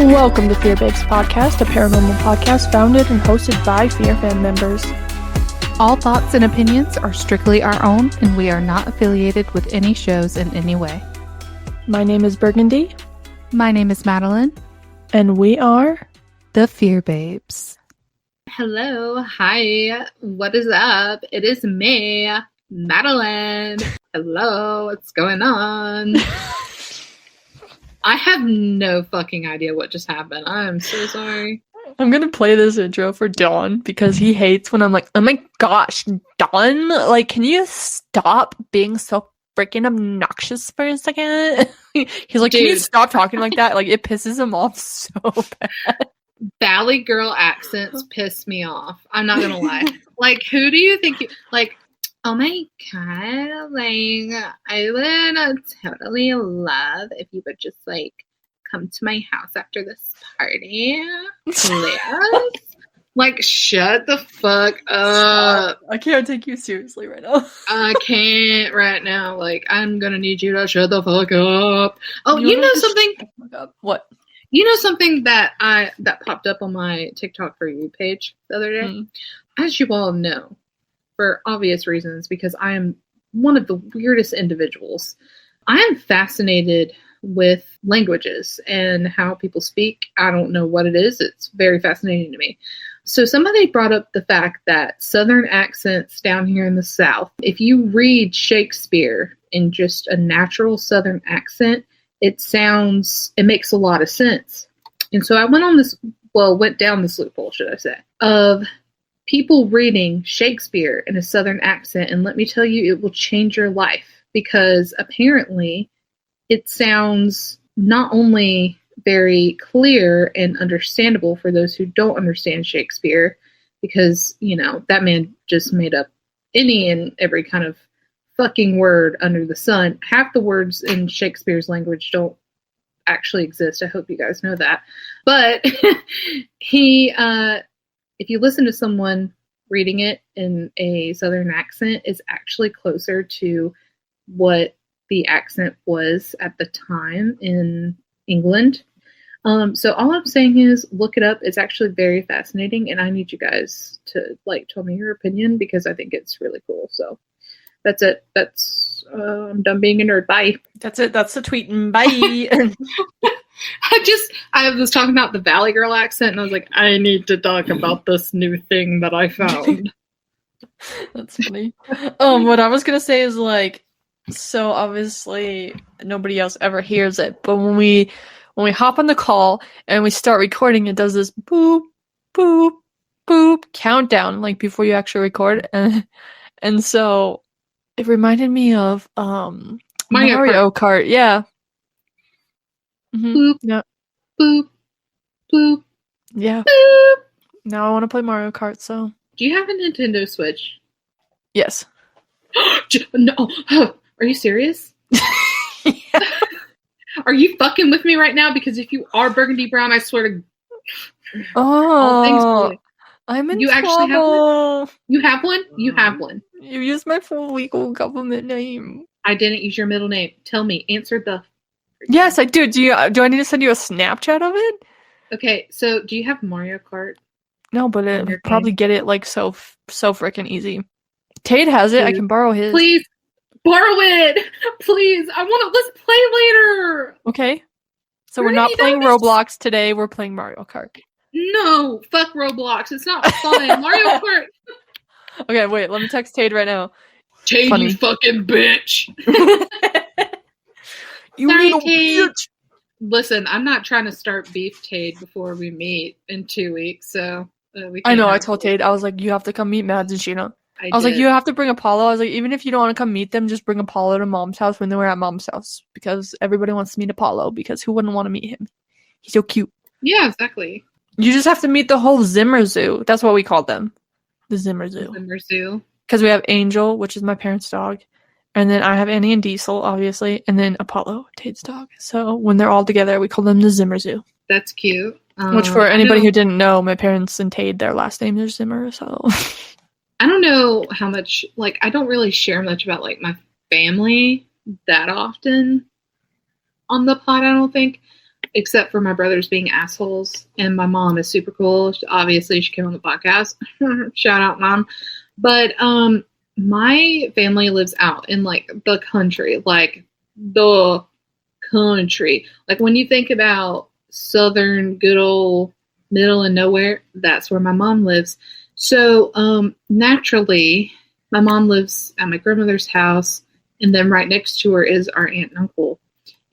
Welcome to Fear Babes Podcast, a paranormal podcast founded and hosted by Fear fan members. All thoughts and opinions are strictly our own, and we are not affiliated with any shows in any way. My name is Burgundy. My name is Madeline. And we are the Fear Babes. Hello, hi, what is up? It is me, Madeline. Hello, what's going on? I have no fucking idea what just happened. I'm so sorry. I'm gonna play this intro for Dawn because he hates when I'm like, oh my gosh, Dawn, like, can you stop being so freaking obnoxious for a second? He's like, Dude. Can you stop talking like that? Like, it pisses him off so bad. Valley girl accents piss me off. I'm not gonna lie. Like, who do you think oh my god, like, I would totally love if you would just, like, come to my house after this party. Please. Like, shut the fuck up. I can't take you seriously right now. I can't right now. Like, I'm gonna need you to shut the fuck up. Oh, you know something? What? You know something that popped up on my TikTok For You page the other day? As you all know, for obvious reasons, because I am one of the weirdest individuals. I am fascinated with languages and how people speak. I don't know what it is. It's very fascinating to me. So somebody brought up the fact that Southern accents down here in the South, if you read Shakespeare in just a natural Southern accent, it makes a lot of sense. And so I went down this loophole, should I say, of people reading Shakespeare in a Southern accent, and let me tell you, it will change your life, because apparently it sounds not only very clear and understandable for those who don't understand Shakespeare, because, you know, that man just made up any and every kind of fucking word under the sun. Half the words in Shakespeare's language don't actually exist. I hope you guys know that. But if you listen to someone reading it in a Southern accent, is actually closer to what the accent was at the time in England. So all I'm saying is look it up. It's actually very fascinating, and I need you guys to, like, tell me your opinion, because I think it's really cool. So that's it. I'm done being a nerd. Bye. That's it. That's the tweet. Bye. I was talking about the Valley Girl accent, and I was like, I need to talk about this new thing that I found. That's funny. What I was gonna say is, like, so obviously nobody else ever hears it, but when we hop on the call and we start recording, it does this boop, boop, boop countdown, like, before you actually record, and so it reminded me of Mario Kart. Yeah. Mm-hmm. Boop, yeah. Boop, boop, yeah. Boop. Now I want to play Mario Kart. So, do you have a Nintendo Switch? Yes. No. Are you serious? Yeah. Are you fucking with me right now? Because if you are Burgundy Brown, I swear to. I'm in you trouble. Actually have one? You have one? You have one. You used my full legal government name. I didn't use your middle name. Tell me. Answer the. Yes, I do. Do I need to send you a Snapchat of it? Okay, so do you have Mario Kart? No, but it would probably get it, like, so freaking easy. Tate has it. I can borrow his. Please borrow it. Please. Let's play later. Okay. So we're not playing Roblox today. We're playing Mario Kart. No, fuck Roblox. It's not fun. Mario Kart. Okay, wait. Let me text Tate right now. Tate, you fucking bitch. You little bitch. Listen, I'm not trying to start beef, Tate, before we meet in 2 weeks, so I know, I told Tate, I was like, you have to come meet Mads and Sheena. I was like, you have to bring Apollo. I was like, even if you don't want to come meet them, just bring Apollo to Mom's house when they were at Mom's house, because everybody wants to meet Apollo, because who wouldn't want to meet him? He's so cute. Yeah, exactly. You just have to meet the whole Zimmer Zoo. That's what we called them. The Zimmer Zoo. Zimmer Zoo. Because we have Angel, which is my parents' dog. And then I have Annie and Diesel, obviously. And then Apollo, Tate's dog. So when they're all together, we call them the Zimmer Zoo. That's cute. Which, for anybody who didn't know, my parents and Tate, their last name is Zimmer, so. I don't know how much, like, I don't really share much about, like, my family that often on the pod, I don't think. except for my brothers being assholes, and my mom is super cool. Obviously, she came on the podcast. Shout out, Mom. But my family lives out in like the country, like the country. Like when you think about southern, good old middle and nowhere, that's where my mom lives. So naturally, my mom lives at my grandmother's house, and then right next to her is our aunt and uncle.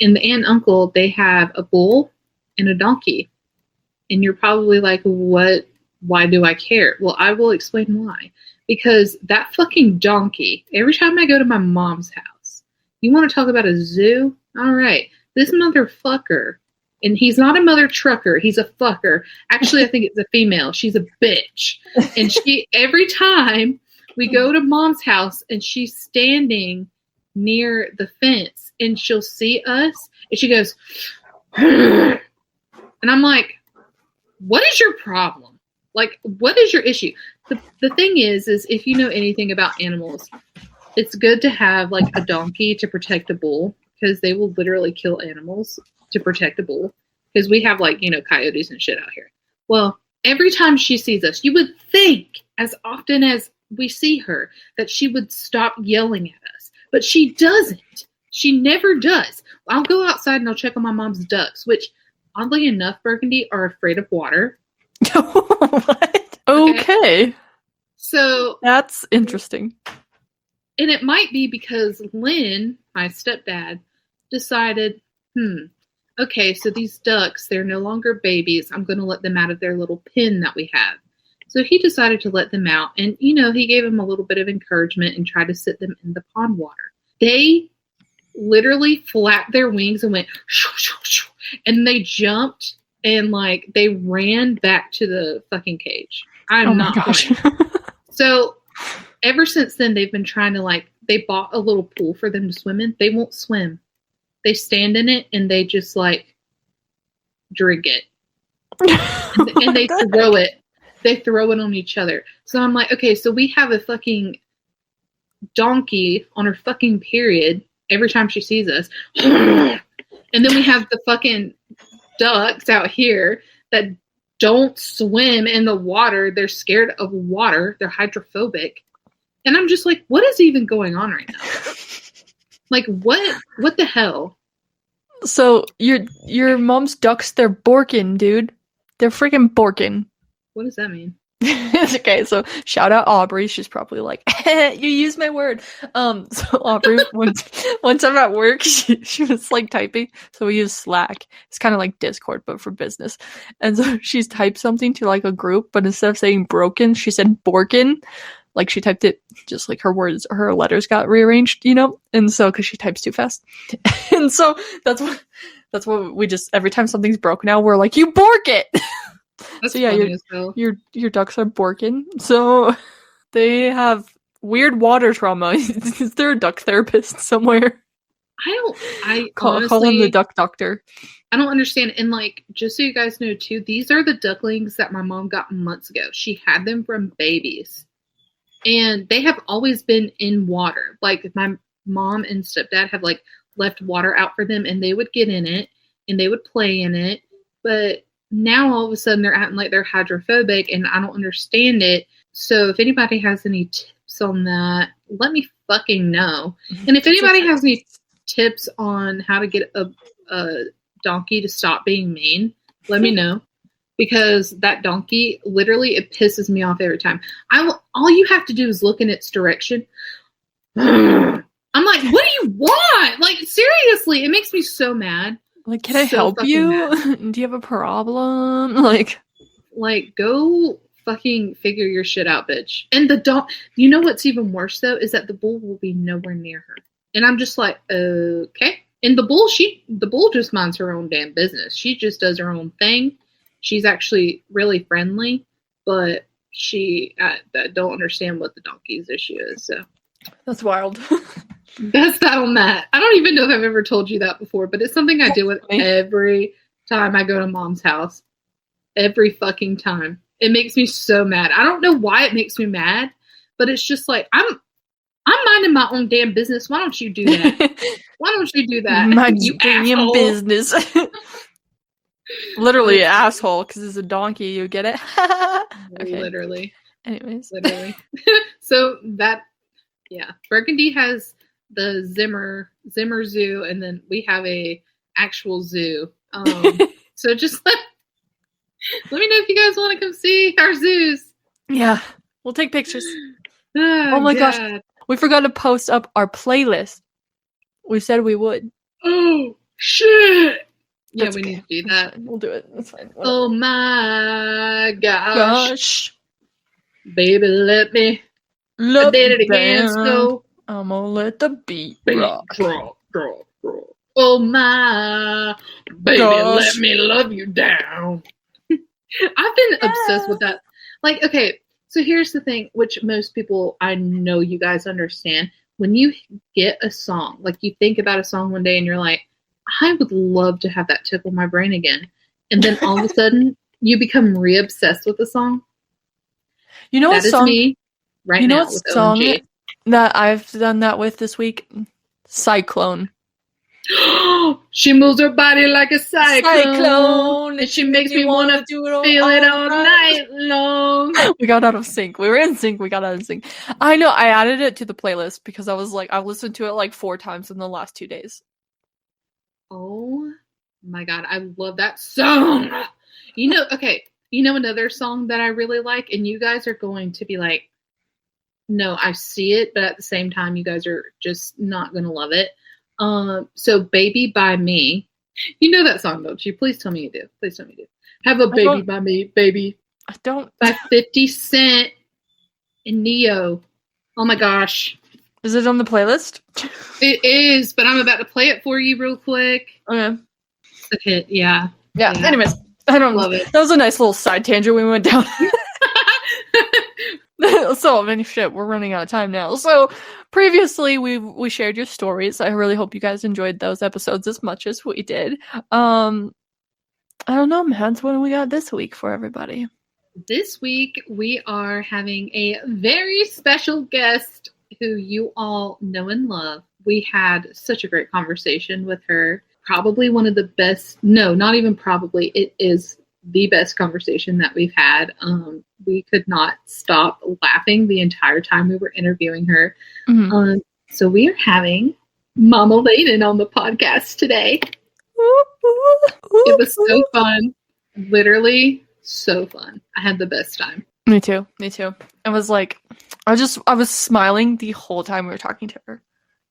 And the aunt and uncle, they have a bull and a donkey. And you're probably like, what? Why do I care? Well, I will explain why. Because that fucking donkey, every time I go to my mom's house, you want to talk about a zoo? All right. This motherfucker, and he's not a mother trucker, he's a fucker. Actually, I think it's a female. She's a bitch. And she, every time we go to mom's house and she's standing near the fence and she'll see us and she goes, and I'm like, what is your problem? Like, what is your issue? The thing is if you know anything about animals, it's good to have like a donkey to protect a bull, because they will literally kill animals to protect a bull, because we have like, coyotes and shit out here. Well, every time she sees us, you would think as often as we see her that she would stop yelling at us, but she doesn't. She never does. I'll go outside and I'll check on my mom's ducks, which oddly enough, Burgundy are afraid of water. What? Okay. So that's interesting. And it might be because Lynn, my stepdad, decided, okay, so these ducks, they're no longer babies. I'm going to let them out of their little pen that we have. So he decided to let them out. And, he gave them a little bit of encouragement and tried to sit them in the pond water. They literally flapped their wings and went, shoo, shoo, shoo, and they jumped and, like, they ran back to the fucking cage. I'm not kidding. So ever since then, they've been trying to, like, they bought a little pool for them to swim in. They won't swim. They stand in it and they just, like, drink it. And they throw it. They throw it on each other. So I'm like, okay, so we have a fucking donkey on her fucking period every time she sees us. And then we have the fucking ducks out here that don't swim in the water. They're scared of water. They're hydrophobic. And I'm just like, what is even going on right now? Like, what the hell? So your mom's ducks, they're borkin, dude. They're freaking borkin. What does that mean? Okay, so shout out Aubrey. She's probably like, you used my word. So Aubrey, once I'm at work, she was like typing. So we use Slack. It's kind of like Discord, but for business. And so she's typed something to like a group, but instead of saying broken, she said borkin. Like she typed it just like her letters got rearranged, And so, cause she types too fast. And so that's what we just, every time something's broken now, we're like, you bork it. That's so yeah, your ducks are borkin. So they have weird water trauma. Is there a duck therapist somewhere? I call him the duck doctor. I don't understand. And like, just so you guys know too, these are the ducklings that my mom got months ago. She had them from babies. And they have always been in water. Like my mom and stepdad have like left water out for them, and they would get in it and they would play in it. But now all of a sudden they're acting like they're hydrophobic, and I don't understand it. So if anybody has any tips on that, let me fucking know. And if anybody has any tips on how to get a donkey to stop being mean, let me know. Because that donkey, literally, it pisses me off every time. All you have to do is look in its direction. I'm like, what do you want? Like, seriously, it makes me so mad. Like, can I help you? Do you have a problem? Like, go fucking figure your shit out, bitch. And you know what's even worse, though, is that the bull will be nowhere near her. And I'm just like, okay. And the bull just minds her own damn business. She just does her own thing. She's actually really friendly, but I don't understand what the donkey's issue is. So that's wild. That's that on that. I don't even know if I've ever told you that before, but it's something I deal with every time I go to mom's house. Every fucking time. It makes me so mad. I don't know why it makes me mad, but it's just like, I'm minding my own damn business. Why don't you do that? Why don't you do that? Mind your damn business. Literally asshole, because it's a donkey. You get it? Okay. Literally. Anyways. Literally. So that, yeah. Burgundy has the Zimmer Zoo, and then we have a actual zoo. So just let me know if you guys want to come see our zoos. Yeah. We'll take pictures. Oh my gosh. We forgot to post up our playlist. We said we would. Oh, shit. Yeah, That's we okay. need to do that. We'll do it. That's fine. Whatever. Oh my gosh. Baby, let me. I did it again, so. I'm gonna let the beat rock. Drop. Oh my. Baby, let me love you down. I've been obsessed with that. Like, okay, so here's the thing, which most people, I know you guys understand. When you get a song, like you think about a song one day and you're like, I would love to have that tickle my brain again. And then all of a sudden, you become re-obsessed with the song. You know that what song? Is me right you know now what with song OMG. That I've done that with this week? Cyclone. She moves her body like a cyclone. And she makes me want to feel it all night long. We got out of sync. We were in sync. We got out of sync. I know. I added it to the playlist because I was like, I've listened to it like 4 times in the last 2 days. Oh my God. I love that song. You know, okay. You know another song that I really like, and you guys are going to be like, no, I see it, but at the same time, you guys are just not going to love it. So Baby by Me. You know that song, don't you? Please tell me you do. Please tell me you do. Have a Baby by Me, baby. I don't. By 50 Cent and Neo. Oh my gosh. Is it on the playlist? It is, but I'm about to play it for you real quick. Okay. Okay, yeah. Yeah. Anyways, I don't love it. That was a nice little side tangent we went down. So, I mean, shit, we're running out of time now. So, previously, we shared your stories. I really hope you guys enjoyed those episodes as much as we did. I don't know, man. What do we got this week for everybody? This week, we are having a very special guest who you all know and love. We had such a great conversation with her. Probably one of the best. No, not even probably. It is the best conversation that we've had. We could not stop laughing the entire time we were interviewing her. Mm-hmm. So we are having Mama Laden on the podcast today. It was so fun. Literally so fun. I had the best time. Me too. I was like, I was smiling the whole time we were talking to her.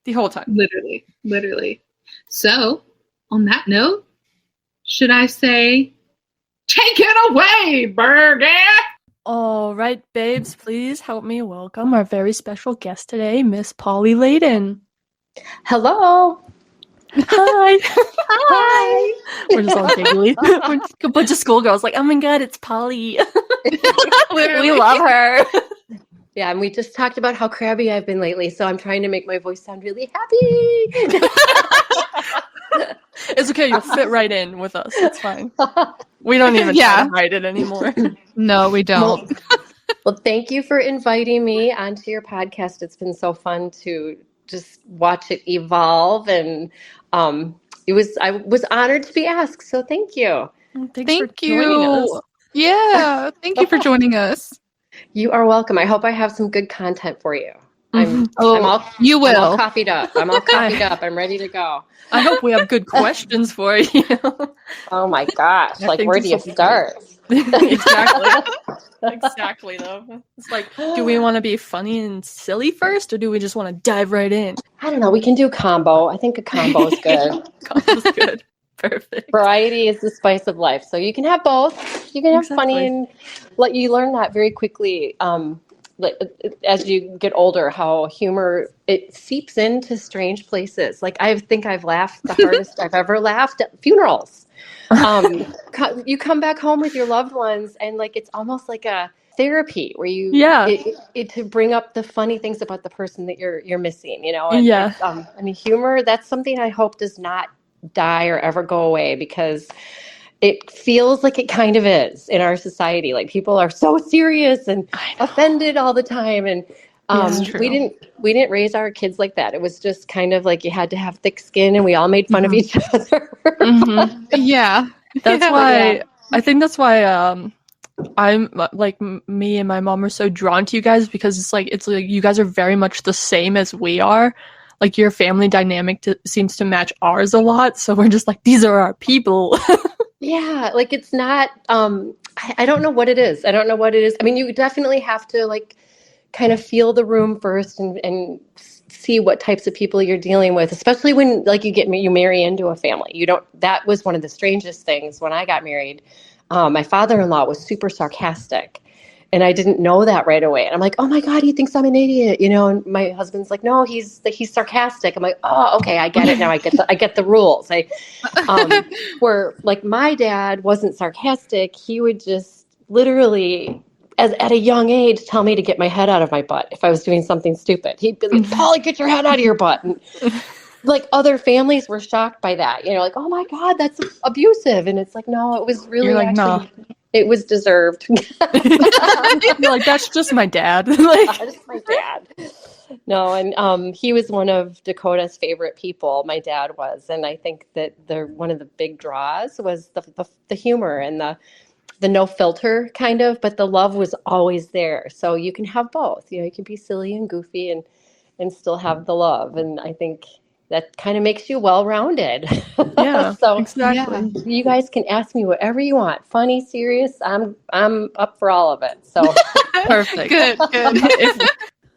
The whole time. Literally. So, on that note, should I say, take it away, Berger! All right, babes, please help me welcome our very special guest today, Miss Polly Laden. Hello. Hi. Hi. We're just all giggly. We're just a bunch of schoolgirls like, oh my God, it's Polly. We love her. Yeah, and we just talked about how crabby I've been lately, so I'm trying to make my voice sound really happy. It's okay, you'll fit right in with us. It's fine. We don't even try to hide it anymore. No, we don't. Well, thank you for inviting me onto your podcast. It's been so fun to just watch it evolve, and I was honored to be asked. So thank you. Thanks for joining us. Yeah, thank you for joining us. You are welcome. I hope I have some good content for you. You will. I'm all coffeed up. I'm ready to go. I hope we have good questions for you. Oh my gosh. Like, where do you start? Exactly, though. It's like, do we want to be funny and silly first, or do we just want to dive right in? I don't know. We can do combo. I think a combo is good. Combo's good. Perfect. Variety is the spice of life. So you can have both. You can have funny, and you learn that very quickly as you get older, how humor, it seeps into strange places. Like, I think I've laughed the hardest I've ever laughed at funerals. You come back home with your loved ones, and like, it's almost like a therapy where you to bring up the funny things about the person that you're missing, and I mean, humor, that's something I hope does not die or ever go away, because it feels like it kind of is in our society. Like, people are so serious and offended all the time, and we didn't raise our kids like that. It was just kind of like you had to have thick skin, and we all made fun of each other. Yeah. That's Yeah. why Yeah. I think that's why I'm like me and my mom are so drawn to you guys, because it's like you guys are very much the same as we are. Like your family dynamic seems to match ours a lot, so we're just like, these are our people. Yeah, like it's not I don't know what it is. I don't know what it is. I mean, you definitely have to like kind of feel the room first and see what types of people you're dealing with, especially when like you marry into a family. You don't That was one of the strangest things when I got married. My father-in-law was super sarcastic. And I didn't know that right away. And I'm like, oh my God, he thinks I'm an idiot, you know? And my husband's like, no, he's sarcastic. I'm like, oh, okay, I get it now. I get the rules. Where like my dad wasn't sarcastic. He would just literally, at a young age, tell me to get my head out of my butt if I was doing something stupid. He'd be like, Polly, get your head out of your butt. And like other families were shocked by that, you know, like, oh my God, that's abusive. And it's like, no, it was You're really like, nah. actually, it was deserved. You're like, that's just my dad. Like, Just my dad. No, and he was one of Dakota's favorite people. My dad was, and I think that one of the big draws was the humor and the no filter kind of, but the love was always there. So you can have both. You know, you can be silly and goofy and still have the love. And I think that kind of makes you well-rounded. yeah, So exactly. you guys can ask me whatever you want. Funny, serious, I'm up for all of it. So Perfect. Good.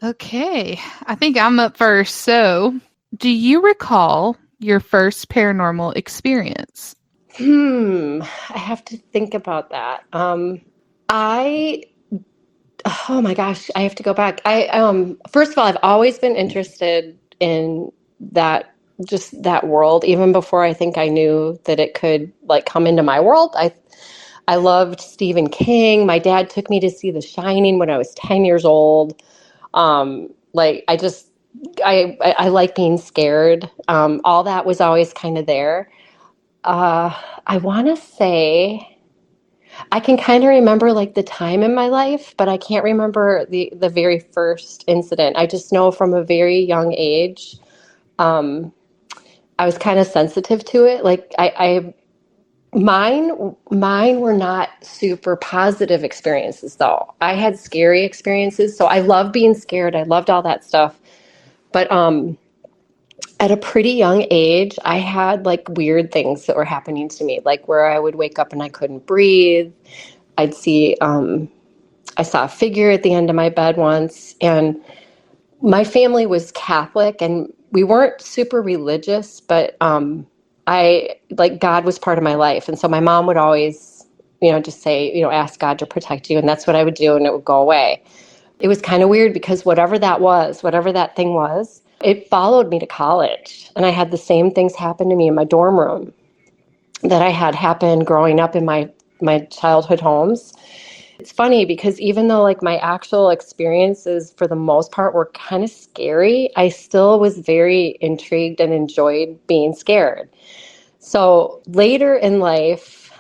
Okay, I think I'm up first. So, do you recall your first paranormal experience? I have to think about that. I Oh my gosh, I have to go back. First of all, I've always been interested in that, just that world, even before I think I knew that it could like come into my world. I loved Stephen King. My dad took me to see The Shining when I was 10 years old. Like I like being scared. All that was always kind of there. I want to say I can kind of remember like the time in my life, but I can't remember the very first incident. I just know from a very young age, um, I was kind of sensitive to it. Like mine were not super positive experiences though. I had scary experiences, so I love being scared. I loved all that stuff, but at a pretty young age, I had like weird things that were happening to me, like where I would wake up and I couldn't breathe. I'd see, I saw a figure at the end of my bed once, and my family was Catholic, and we weren't super religious, but I like God was part of my life, and so my mom would always, you know, just say, you know, ask God to protect you, and that's what I would do, and it would go away. It was kind of weird because whatever that thing was, it followed me to college, and I had the same things happen to me in my dorm room that I had happen growing up in my childhood homes. It's funny because even though like my actual experiences for the most part were kind of scary, I still was very intrigued and enjoyed being scared. So later in life,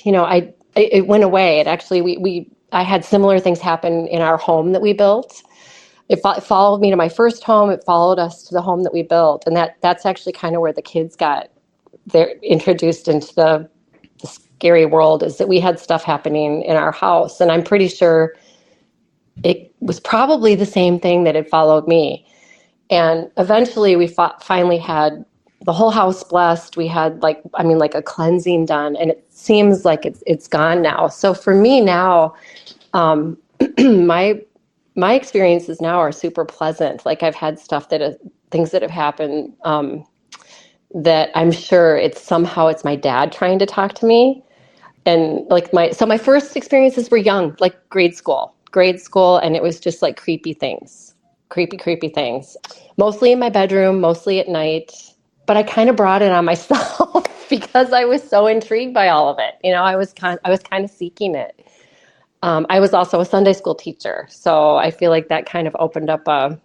you know, it went away. It actually I had similar things happen in our home that we built. It followed me to my first home. It followed us to the home that we built, and that's actually kind of where the kids got they're introduced into the scary world, is that we had stuff happening in our house. And I'm pretty sure it was probably the same thing that had followed me. And eventually we finally had the whole house blessed. We had like a cleansing done, and it seems like it's gone now. So for me now, my experiences now are super pleasant. Like I've had things that have happened, that I'm sure it's my dad trying to talk to me. And like my first experiences were young, like grade school, and it was just like creepy things, mostly in my bedroom, mostly at night. But I kind of brought it on myself because I was so intrigued by all of it. You know, I was kind of seeking it. I was also a Sunday school teacher, so I feel like that kind of opened up a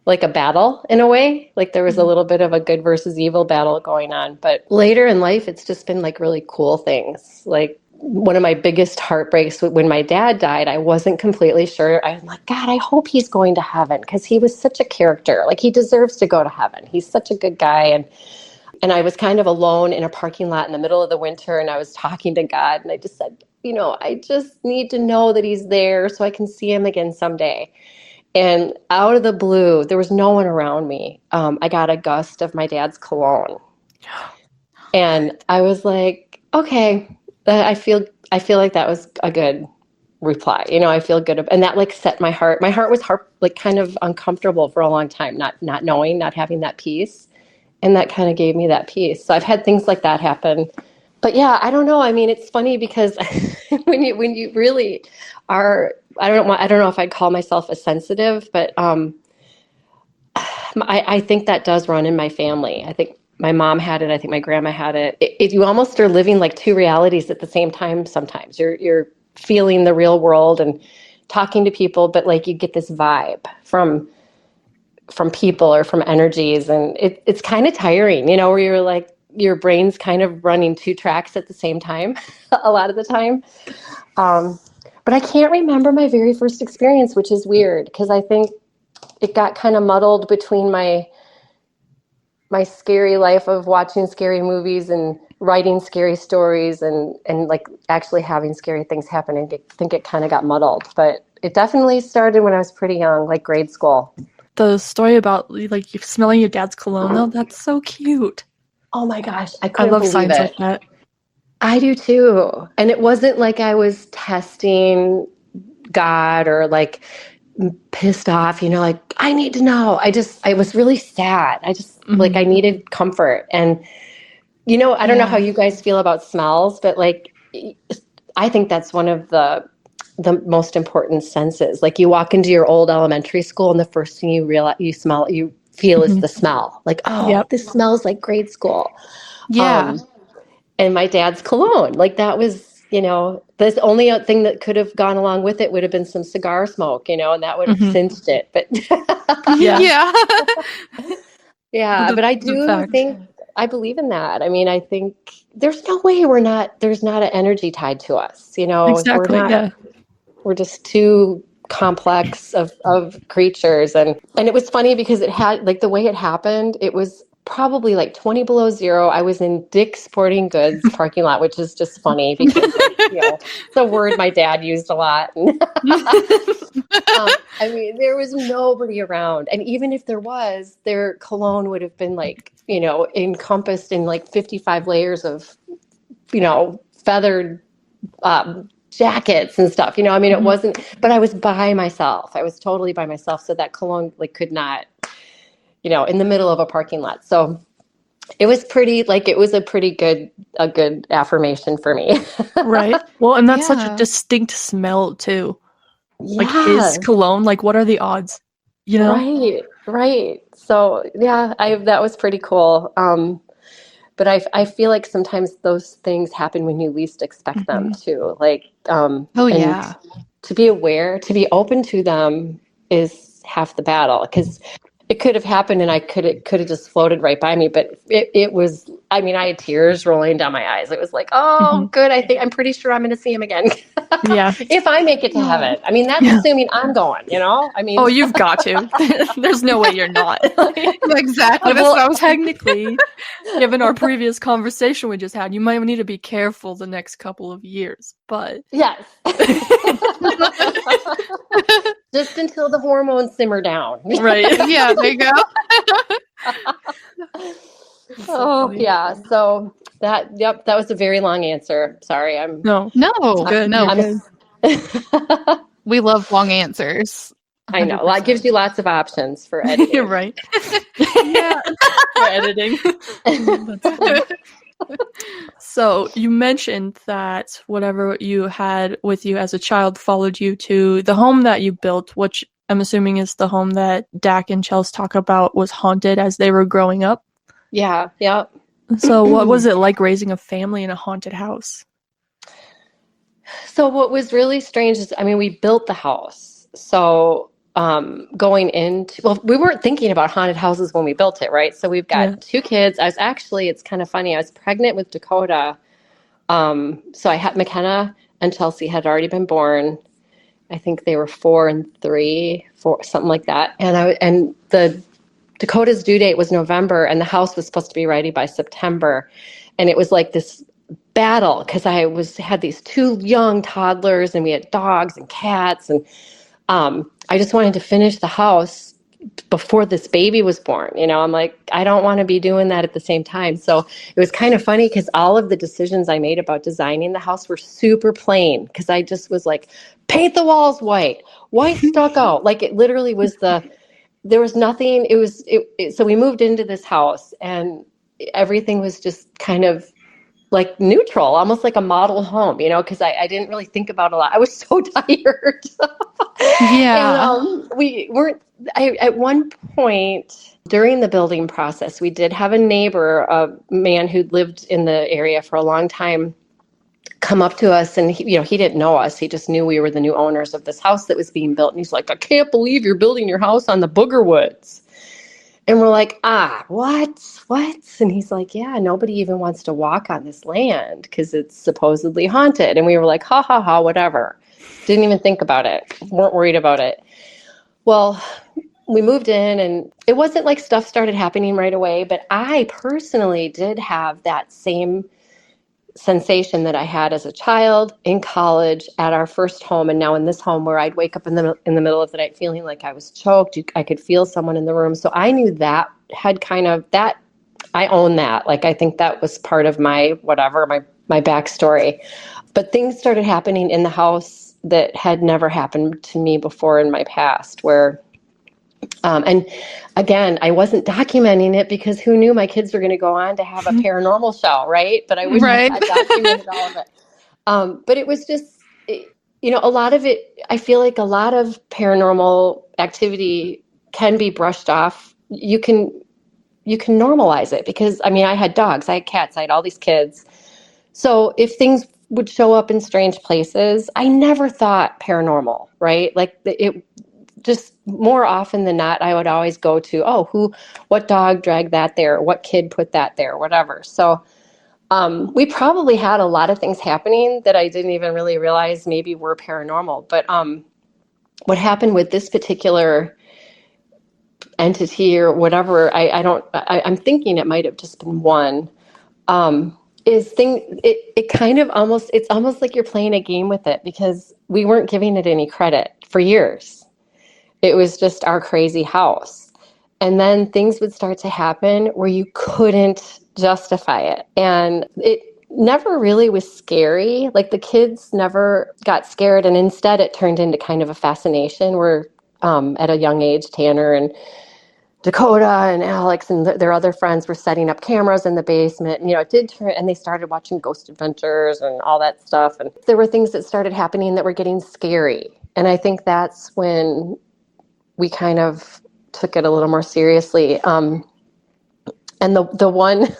battle in a way. Like there was a little bit of a good versus evil battle going on. But later in life, it's just been like really cool things. Like one of my biggest heartbreaks when my dad died, I wasn't completely sure. I'm like, God, I hope he's going to heaven because he was such a character. Like he deserves to go to heaven. He's such a good guy. And And I was kind of alone in a parking lot in the middle of the winter, and I was talking to God, and I just said, I just need to know that he's there so I can see him again someday. And out of the blue, there was no one around me. I got a gust of my dad's cologne. And I was like, okay, I feel like that was a good reply. I feel good. And that like set my heart. My heart was like kind of uncomfortable for a long time, not knowing, not having that peace. And that kind of gave me that peace. So I've had things like that happen. But yeah, I don't know. I mean, it's funny because when you really are, I don't know if I'd call myself a sensitive, but I think that does run in my family. I think my mom had it. I think my grandma had it. You almost are living like two realities at the same time. Sometimes you're feeling the real world and talking to people, but like you get this vibe from people or from energies, and it's kind of tiring, where you're like your brain's kind of running two tracks at the same time a lot of the time. But I can't remember my very first experience, which is weird because I think it got kind of muddled between my scary life of watching scary movies and writing scary stories and like actually having scary things happen, and I think it kind of got muddled. But it definitely started when I was pretty young, like grade school. The story about like you smelling your dad's cologne, though, that's so cute. Oh my gosh, I love believe signs it. like that. I do too. And it wasn't like I was testing God or like pissed off, like I need to know. I was really sad. I just like I needed comfort. And I don't know how you guys feel about smells, but like I think that's one of the most important senses. Like you walk into your old elementary school and the first thing you feel is the smell. Like, this smells like grade school. Yeah. And my dad's cologne, like that was, the only thing that could have gone along with it would have been some cigar smoke, and that would have cinched it. But yeah, but I do think I believe in that. I mean, I think there's no way there's not an energy tied to us, Exactly. We're just too complex of creatures. And it was funny because it had like the way it happened, it was probably like 20 below zero. I was in Dick's Sporting Goods parking lot, which is just funny because it's a word my dad used a lot. I mean, there was nobody around. And even if there was, their cologne would have been like, encompassed in like 55 layers of, feathered jackets and stuff. I mean, it wasn't, but I was by myself. I was totally by myself. So that cologne like could not, in the middle of a parking lot. So it was a good affirmation for me. Right. Well, and that's such a distinct smell too. Like his cologne, like what are the odds? Right. So yeah, that was pretty cool. But I feel like sometimes those things happen when you least expect them too. Like, to be aware, to be open to them is half the battle, because it could have happened and it could have just floated right by me. But it was, I mean, I had tears rolling down my eyes. It was like, oh, good. I'm pretty sure I'm going to see him again. Yeah. If I make it to heaven. I mean, that's assuming I'm going, I mean. Oh, you've got to. There's no way you're not. Exactly. Well, technically, given our previous conversation we just had, you might need to be careful the next couple of years. But yes. Just until the hormones simmer down. Right. Yeah, there you go. Yeah. So that was a very long answer. Sorry. No, good. No. Good. We love long answers. 100%. I know. That gives you lots of options for editing. You're right. Yeah. For editing. That's funny. So you mentioned that whatever you had with you as a child followed you to the home that you built, which I'm assuming is the home that Dak and Chelsea talk about was haunted as they were growing up. Yeah. Yeah. So what was it like raising a family in a haunted house? So what was really strange is, I mean, we built the house. So going into, well, we weren't thinking about haunted houses when we built it, right? So we've got 2 kids. It's kind of funny. I was pregnant with Dakota. So I had McKenna and Chelsea had already been born. I think they were 4 and 3, something like that. And the Dakota's due date was November, and the house was supposed to be ready by September. And it was like this battle because had these 2 young toddlers, and we had dogs and cats, and I just wanted to finish the house before this baby was born. I'm like, I don't want to be doing that at the same time. So it was kind of funny because all of the decisions I made about designing the house were super plain, because I just was like, paint the walls white stucco. Like, it literally was there was nothing. So we moved into this house, and everything was just kind of like neutral, almost like a model home, because I didn't really think about a lot. I was so tired. Yeah. And at one point during the building process, we did have a neighbor, a man who'd lived in the area for a long time, come up to us, and he didn't know us. He just knew we were the new owners of this house that was being built. And he's like, I can't believe you're building your house on the Booger Woods. And we're like, what? And he's like, yeah, nobody even wants to walk on this land because it's supposedly haunted. And we were like, ha, ha, ha, whatever. Didn't even think about it. Weren't worried about it. Well, we moved in, and it wasn't like stuff started happening right away, but I personally did have that same sensation that I had as a child, in college, at our first home, and now in this home, where I'd wake up in the middle of the night feeling like I was choked. I could feel someone in the room. So I knew that had I own that. Like, I think that was part of my backstory. But things started happening in the house that had never happened to me before in my past, where and again, I wasn't documenting it because who knew my kids were going to go on to have a paranormal show, right? But I wish I had documented all of it. But it was just, a lot of it, I feel like a lot of paranormal activity can be brushed off. You can normalize it because, I had dogs, I had cats, I had all these kids. So if things would show up in strange places, I never thought paranormal, right? Like, it just more often than not, I would always go to, what dog dragged that there? What kid put that there? Whatever. So we probably had a lot of things happening that I didn't even really realize maybe were paranormal. But what happened with this particular entity or whatever, I'm thinking it might have just been one, it kind of it's almost like you're playing a game with it, because we weren't giving it any credit for years. It was just our crazy house. And then things would start to happen where you couldn't justify it. And it never really was scary. Like, the kids never got scared. And instead it turned into kind of a fascination where at a young age, Tanner and Dakota and Alex and their other friends were setting up cameras in the basement. And, it did turn, and they started watching Ghost Adventures and all that stuff. And there were things that started happening that were getting scary. And I think that's when we kind of took it a little more seriously. And the one,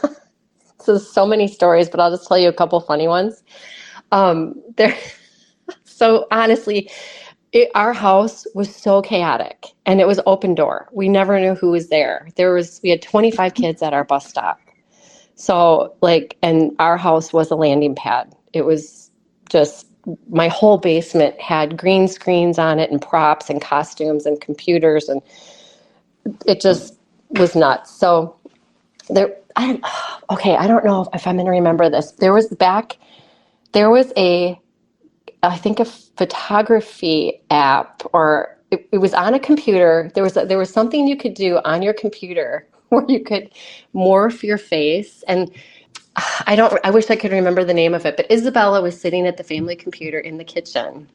so many stories, but I'll just tell you a couple funny ones. So honestly, our house was so chaotic, and it was open door. We never knew who was there. We had 25 kids at our bus stop. So and our house was a landing pad. It was just, my whole basement had green screens on it and props and costumes and computers, and it just was nuts. So I don't know if I'm going to remember this. There was I think a photography app, or it was on a computer. There was something you could do on your computer where you could morph your face, and I wish I could remember the name of it, but Isabella was sitting at the family computer in the kitchen,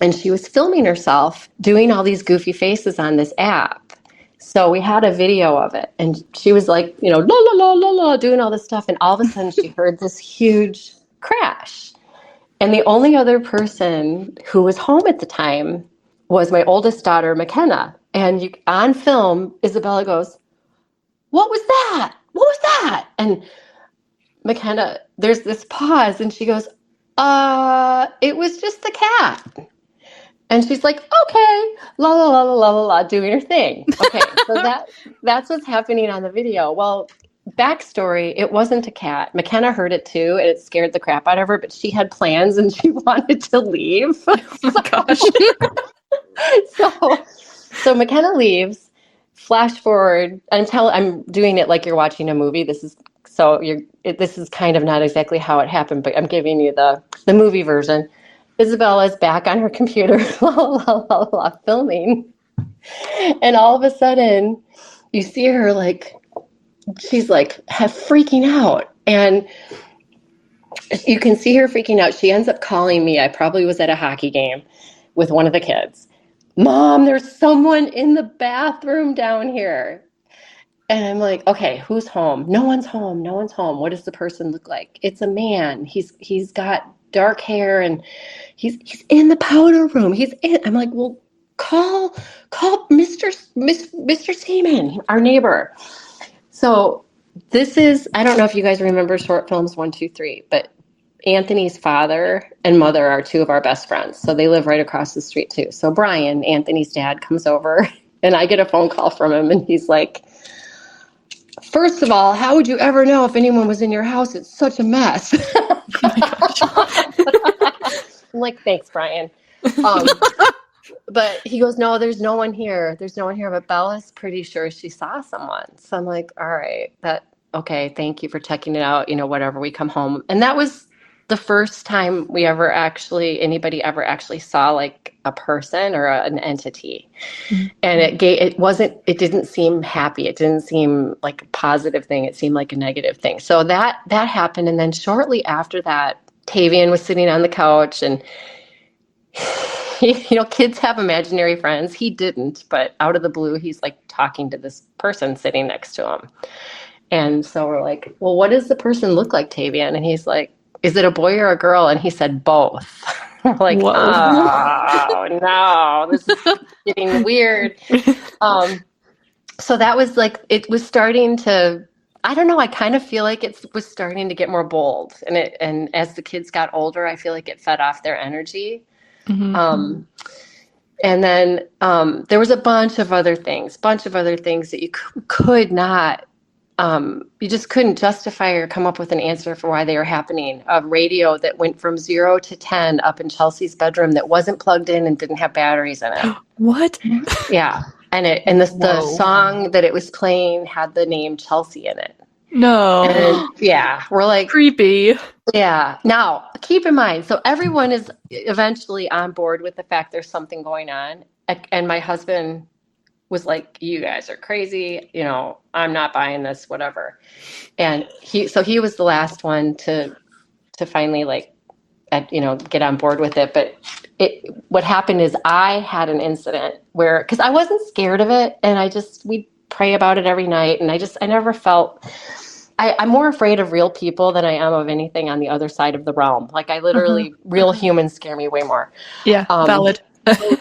and she was filming herself doing all these goofy faces on this app. So we had a video of it, and she was like, la, la, la, la, la, doing all this stuff. And all of a sudden she heard this huge crash. And the only other person who was home at the time was my oldest daughter, McKenna. And on film, Isabella goes, what was that? What was that? And McKenna, there's this pause, and she goes, it was just the cat. And she's like, okay, la, la, la, la, la, la, la, doing her thing. Okay, so that's what's happening on the video. Well, backstory, it wasn't a cat. McKenna heard it too, and it scared the crap out of her, but she had plans and she wanted to leave. Oh my gosh. So McKenna leaves, flash forward. I'm doing it like you're watching a movie. This is kind of not exactly how it happened, but I'm giving you the movie version. Isabella's back on her computer, filming, and all of a sudden, you see her like she's like freaking out, and you can see her freaking out. She ends up calling me. I probably was at a hockey game with one of the kids. Mom, there's someone in the bathroom down here. And I'm like, okay, who's home? No one's home. No one's home. What does the person look like? It's a man. He's got dark hair and he's in the powder room. I'm like, well, call Mr. Seaman, our neighbor. So this is, I don't know if you guys remember short films 1, 2, 3, but Anthony's father and mother are two of our best friends. So they live right across the street too. So Brian, Anthony's dad, comes over and I get a phone call from him and he's like, first of all, how would you ever know if anyone was in your house? It's such a mess. I'm like, thanks, Brian. But he goes, no, there's no one here. There's no one here. But Bella's pretty sure she saw someone. So I'm like, all right, okay. Thank you for checking it out. Whatever, we come home. And that was the first time anybody ever actually saw like a person or an entity. Mm-hmm. And it didn't seem happy. It didn't seem like a positive thing. It seemed like a negative thing. So that happened. And then shortly after that, Tavian was sitting on the couch and, kids have imaginary friends. He didn't, but out of the blue, he's like talking to this person sitting next to him. And so we're like, well, what does the person look like, Tavian? And he's like, is it a boy or a girl? And he said both. We're like, whoa. Oh no, this is getting weird. So that was like, it was starting to, I don't know, I kind of feel like it was starting to get more bold. And as the kids got older, I feel like it fed off their energy. Mm-hmm. And then there was a bunch of other things that you could not, you just couldn't justify or come up with an answer for why they were happening. A radio that went from 0 to 10 up in Chelsea's bedroom that wasn't plugged in and didn't have batteries in it. What? Yeah. And the song that it was playing had the name Chelsea in it. No. And, yeah. We're like, creepy. Yeah. Now, keep in mind, so everyone is eventually on board with the fact there's something going on. And my husband was like, you guys are crazy. I'm not buying this, whatever. And he was the last one to finally get on board with it. But what happened is I had an incident where, because I wasn't scared of it. And we pray about it every night. And I never felt, I'm more afraid of real people than I am of anything on the other side of the realm. Like I literally, real humans scare me way more. Yeah, valid.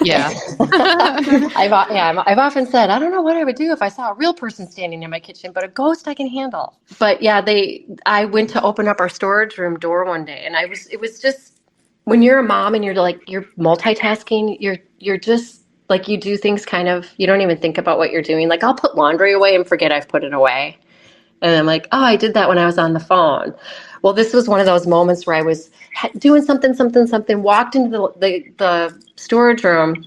Yeah. I've often said, I don't know what I would do if I saw a real person standing in my kitchen, but a ghost I can handle. But yeah, I went to open up our storage room door one day, and it was just, when you're a mom and you're multitasking, you're just like, you do things kind of, you don't even think about what you're doing. Like I'll put laundry away and forget I've put it away. And I'm like, oh, I did that when I was on the phone. Well, this was one of those moments where I was doing something, walked into the storage room,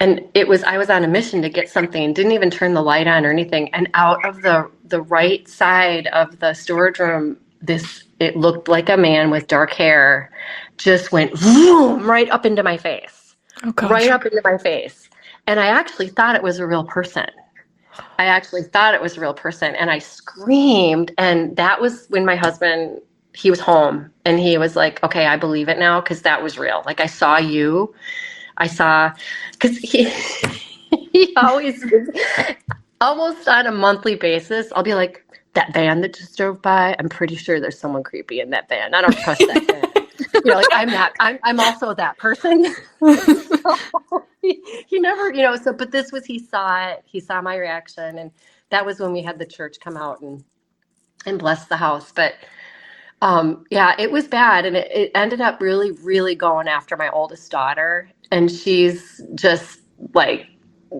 and I was on a mission to get something, didn't even turn the light on or anything. And out of the right side of the storage room, it looked like a man with dark hair just went vroom, right up into my face. Oh, gosh. Right up into my face. And I actually thought it was a real person. And I screamed. And that was when my husband, he was home, and he was like, okay, I believe it now, because that was real. Like I saw you. Because he always, almost on a monthly basis, I'll be like, that van that just drove by, I'm pretty sure there's someone creepy in that van. I don't trust that van. I'm also that person. So he never, but this was, he saw it. He saw my reaction. And that was when we had the church come out and bless the house. But yeah, it was bad. And it ended up really, really going after my oldest daughter. And she's just like,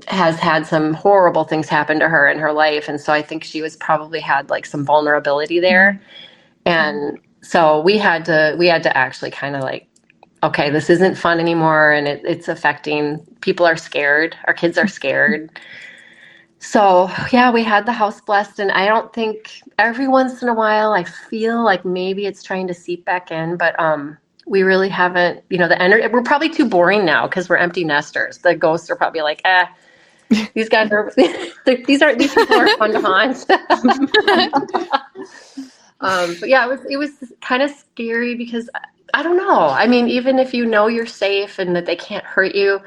has had some horrible things happen to her in her life. And so I think she was probably had like some vulnerability there. And so we had to actually kind of like, okay, this isn't fun anymore. And it's affecting, people are scared. Our kids are scared. So yeah, we had the house blessed, and I don't think every once in a while I feel like maybe it's trying to seep back in, but we really haven't, the energy, we're probably too boring now because we're empty nesters. The ghosts are probably like, these guys are, these people are fun to haunt. But yeah, it was kind of scary because I don't know. I mean, even if you know you're safe and that they can't hurt you,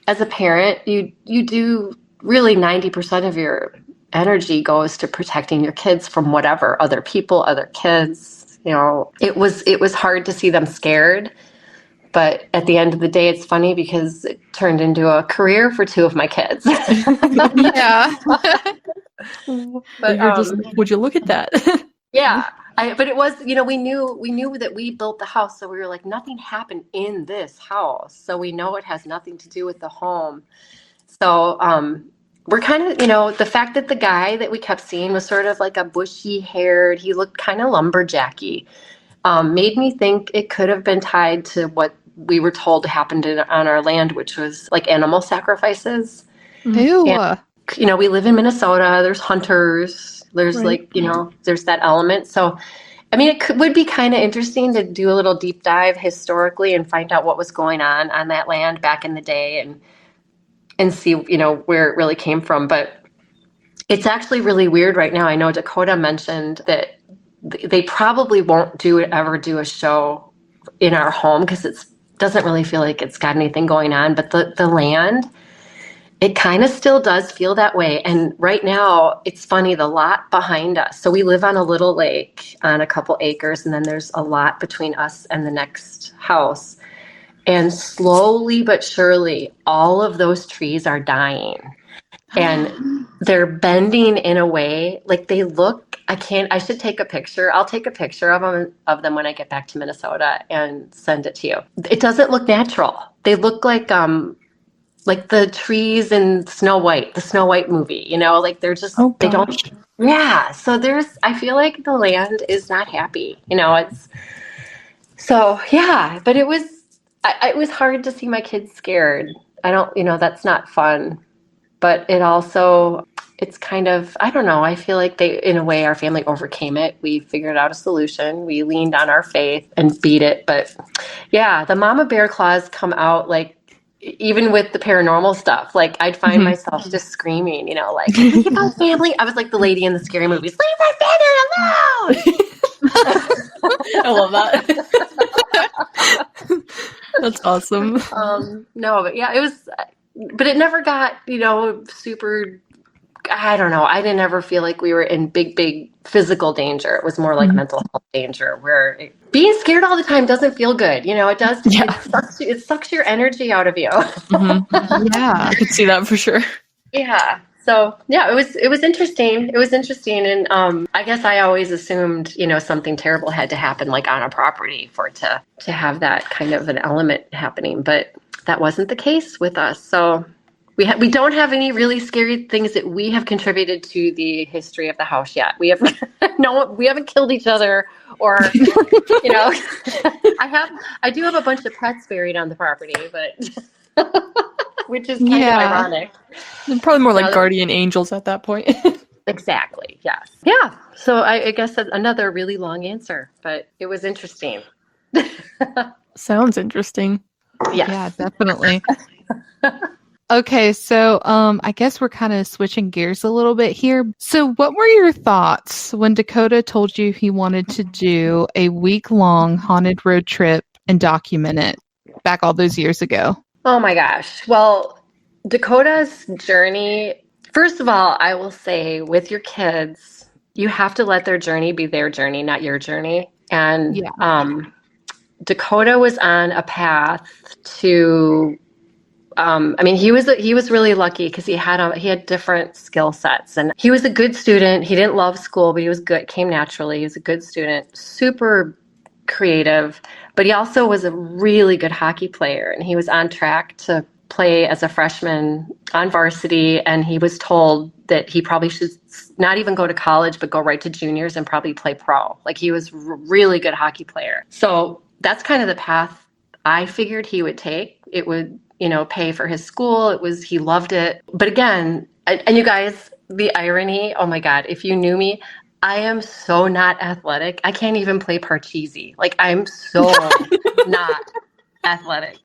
as a parent, you do really 90% of your energy goes to protecting your kids from whatever, other people, other kids. It was hard to see them scared. But at the end of the day, it's funny because it turned into a career for two of my kids. Yeah. But you're just, would you look at that? Yeah. But it was, we knew that we built the house. So we were like, nothing happened in this house. So we know it has nothing to do with the home. So we're kind of, the fact that the guy that we kept seeing was sort of like a bushy haired, he looked kind of lumberjacky, made me think it could have been tied to what we were told happened on our land, which was like animal sacrifices. Ew. And, we live in Minnesota. There's hunters. There's Right. there's that element. So, I mean, would be kind of interesting to do a little deep dive historically and find out what was going on that land back in the day and see, where it really came from. But it's actually really weird right now. I know Dakota mentioned that they probably won't ever do a show in our home because it doesn't really feel like it's got anything going on. But the land, it kind of still does feel that way. And right now, it's funny, the lot behind us. So we live on a little lake on a couple acres, and then there's a lot between us and the next house. And slowly but surely, all of those trees are dying. And they're bending in a way, like they look, I should take a picture. I'll take a picture of them when I get back to Minnesota and send it to you. It doesn't look natural. They look like the trees in Snow White, the Snow White movie, like they're just, they don't, yeah. So I feel like the land is not happy, so yeah, but it was hard to see my kids scared. I don't, that's not fun. But it's kind of, I don't know, I feel like in a way, our family overcame it. We figured out a solution. We leaned on our faith and beat it. But yeah, the mama bear claws come out like, even with the paranormal stuff, like I'd find myself just screaming, like, leave my family. I was like the lady in the scary movies, leave my family alone. I love that. That's awesome. No, but yeah, but it never got, super, I don't know. I didn't ever feel like we were in big physical danger. It was more like mental health danger where being scared all the time doesn't feel good. It does. Yeah. It sucks your energy out of you. Yeah. I could see that for sure. Yeah. So yeah, it was interesting. It was interesting. And I guess I always assumed, something terrible had to happen like on a property for it to have that kind of an element happening. But that wasn't the case with us. So we don't have any really scary things that we have contributed to the history of the house yet. We have we haven't killed each other or, I do have a bunch of pets buried on the property, but which is kind of ironic. And probably more like guardian angels at that point. Exactly. Yes. Yeah. So I guess that's another really long answer, but it was interesting. Sounds interesting. Yes. Yeah, definitely. Okay, so I guess we're kind of switching gears a little bit here. So what were your thoughts when Dakota told you he wanted to do a week-long haunted road trip and document it back all those years ago? Oh my gosh. Well, Dakota's journey, first of all, I will say with your kids, you have to let their journey be their journey, not your journey. And Dakota was on a path to, he was really lucky because he had different skill sets, and he was a good student. He didn't love school, but he was good, came naturally. He was a good student, super creative, but he also was a really good hockey player, and he was on track to play as a freshman on varsity, and he was told that he probably should not even go to college, but go right to juniors and probably play pro. Like, he was a really good hockey player. So that's kind of the path I figured he would take. It would, pay for his school. He loved it. But again, And you guys, the irony, oh my God, if you knew me, I am so not athletic. I can't even play parcheesi. Like, I'm so not athletic.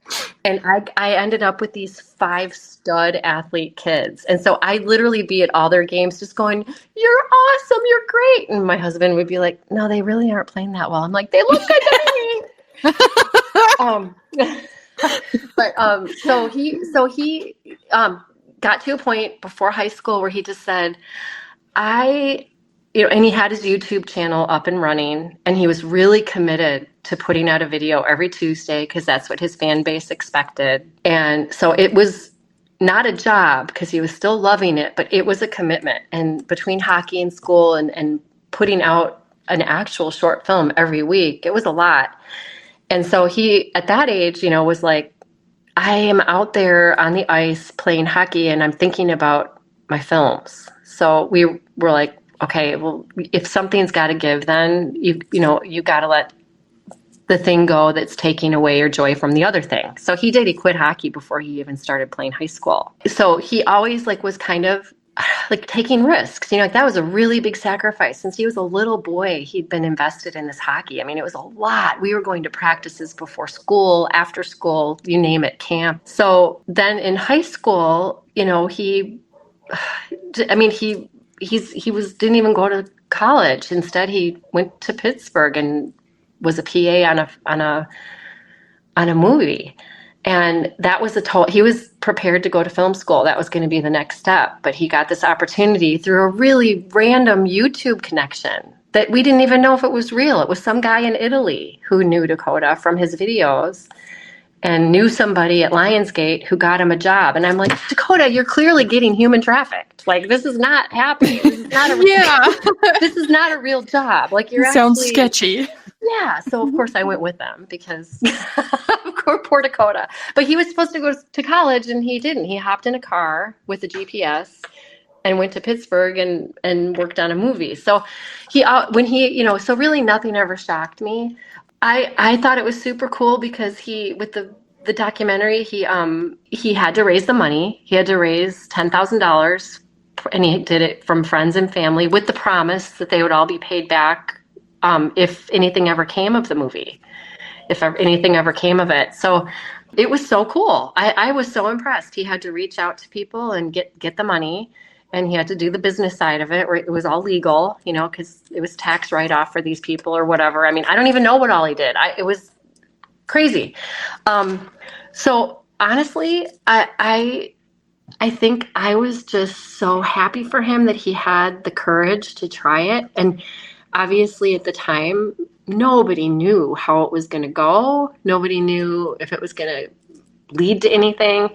And I ended up with these 5 stud athlete kids. And so I literally be at all their games just going, "You're awesome, you're great." And my husband would be like, "No, they really aren't playing that well." I'm like, "They look good to me." So he got to a point before high school where he just said, and he had his YouTube channel up and running, and he was really committed to putting out a video every Tuesday because that's what his fan base expected. And so it was not a job because he was still loving it, but it was a commitment. And between hockey and school and putting out an actual short film every week, it was a lot. And so he, at that age, was like, I am out there on the ice playing hockey and I'm thinking about my films. So we were like, okay, well, if something's got to give, then you got to let the thing go that's taking away your joy from the other thing. So he did. He quit hockey before he even started playing high school. So he always was kind of taking risks. That was a really big sacrifice. Since he was a little boy, he'd been invested in this hockey. I mean, it was a lot. We were going to practices before school, after school, you name it, camp. So then in high school, he didn't even go to college. Instead, he went to Pittsburgh and was a PA on a movie. And that was he was prepared to go to film school. That was going to be the next step. But he got this opportunity through a really random YouTube connection that we didn't even know if it was real. It was some guy in Italy who knew Dakota from his videos and knew somebody at Lionsgate who got him a job. And I'm like, Dakota, you're clearly getting human trafficked. This is not happening. This is not this is not a real job. Sounds sketchy. Yeah. So of course I went with them because of course, poor Dakota. But he was supposed to go to college and he didn't. He hopped in a car with a GPS and went to Pittsburgh and worked on a movie. So so really nothing ever shocked me. I thought it was super cool because with the documentary, he had to raise the money. He had to raise $10,000, and he did it from friends and family with the promise that they would all be paid back if anything ever came of the movie, if anything ever came of it. So it was so cool. I was so impressed. He had to reach out to people and get the money. And he had to do the business side of it, where it was all legal, because it was tax write-off for these people or whatever. I mean, I don't even know what all he did. It was crazy. So honestly, I think I was just so happy for him that he had the courage to try it. And obviously at the time, nobody knew how it was going to go. Nobody knew if it was going to lead to anything.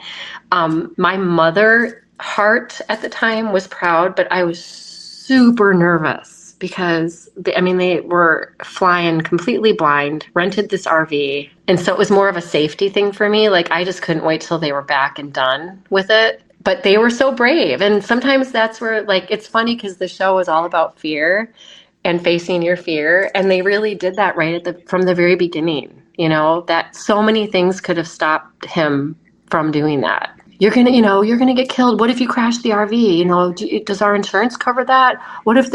My mother heart at the time was proud, but I was super nervous because they were flying completely blind, rented this RV. And so it was more of a safety thing for me. I just couldn't wait till they were back and done with it. But they were so brave. And sometimes that's where it's funny because the show is all about fear and facing your fear. And they really did that from the very beginning, that so many things could have stopped him from doing that. You're going to get killed. What if you crash the RV? Does our insurance cover that? What if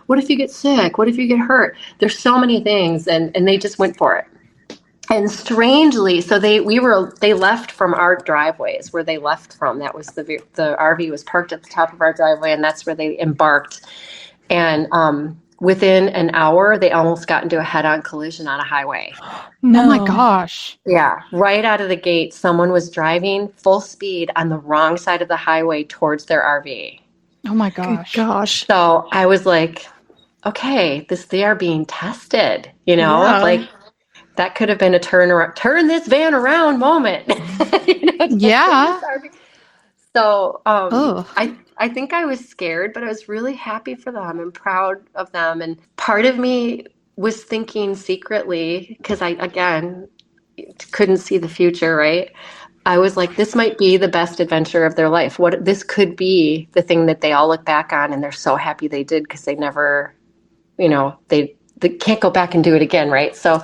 what if you get sick? What if you get hurt? There's so many things. And they just went for it. And strangely, so they left from our driveways where they left from. That was the RV was parked at the top of our driveway, and that's where they embarked. And within an hour, they almost got into a head-on collision on a highway. No. Oh my gosh. Yeah. Right out of the gate, someone was driving full speed on the wrong side of the highway towards their RV. Oh my gosh. Good gosh. So I was like, okay, they are being tested, Yeah. That could have been a turn this van around moment. Yeah. So I think I was scared, but I was really happy for them and proud of them. And part of me was thinking secretly, because I, again, couldn't see the future, right? I was like, this might be the best adventure of their life. This could be the thing that they all look back on and they're so happy they did because they never, they can't go back and do it again, right? So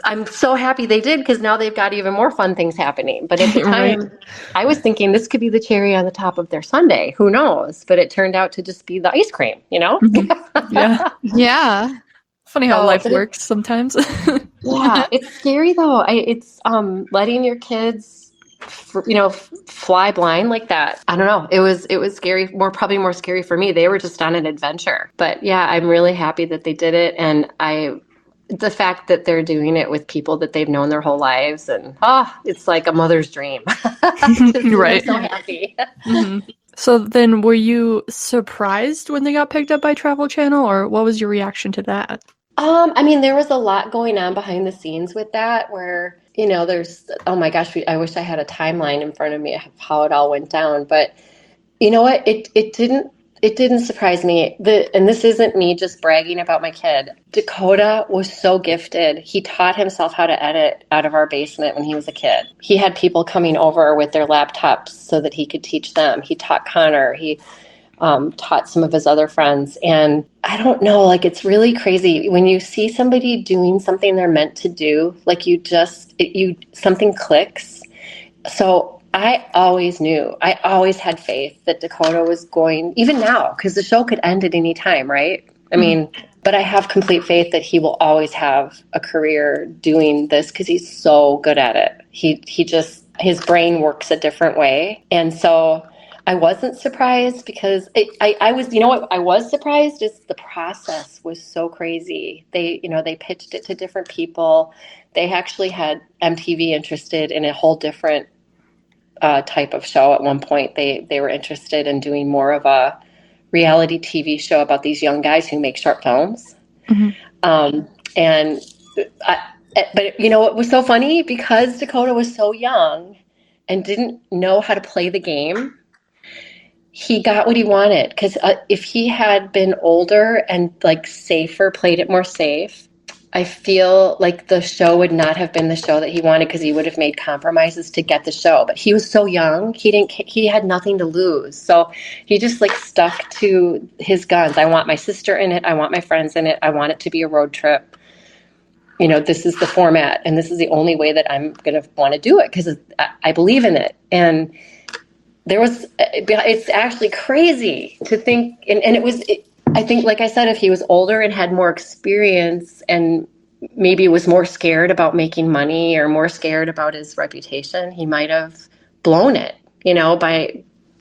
I'm so happy they did, because now they've got even more fun things happening. But at the time, Right. I was thinking this could be the cherry on the top of their sundae. Who knows? But it turned out to just be the ice cream, Mhm. Yeah. Yeah. Funny how life But works sometimes. yeah, it's scary though. It's letting your kids, fly blind like that. I don't know. It was scary. Probably more scary for me. They were just on an adventure. But yeah, I'm really happy that they did it, and the fact that they're doing it with people that they've known their whole lives, and it's like a mother's dream. To see them Right. so happy. hmm So then, were you surprised when they got picked up by Travel Channel, or what was your reaction to that? I mean, there was a lot going on behind the scenes with that, where, there's, oh my gosh, I wish I had a timeline in front of me of how it all went down. But you know what? It didn't surprise me. And this isn't me just bragging about my kid. Dakota was so gifted. He taught himself how to edit out of our basement when he was a kid. He had people coming over with their laptops so that he could teach them. He taught Connor. He taught some of his other friends. And I don't know, like, it's really crazy when you see somebody doing something they're meant to do, like something clicks. So I always knew, I always had faith that Dakota was going, even now, because the show could end at any time, right? I mean, but I have complete faith that he will always have a career doing this, because he's so good at it. He just, his brain works a different way. And so I wasn't surprised, because I was, what I was surprised is the process was so crazy. They pitched it to different people. They actually had MTV interested in a whole different type of show. At one point, they were interested in doing more of a reality TV show about these young guys who make short films. Mm-hmm. But what was so funny, because Dakota was so young and didn't know how to play the game, he got what he wanted. Because if he had been older and like safer, played it more safe, I feel like the show would not have been the show that he wanted, because he would have made compromises to get the show. But he was so young, he had nothing to lose. So he just like stuck to his guns. I want my sister in it. I want my friends in it. I want it to be a road trip. This is the format, and this is the only way that I'm going to want to do it, because I believe in it. And it's actually crazy to think, and I think, like I said, if he was older and had more experience, and maybe was more scared about making money or more scared about his reputation, he might have blown it,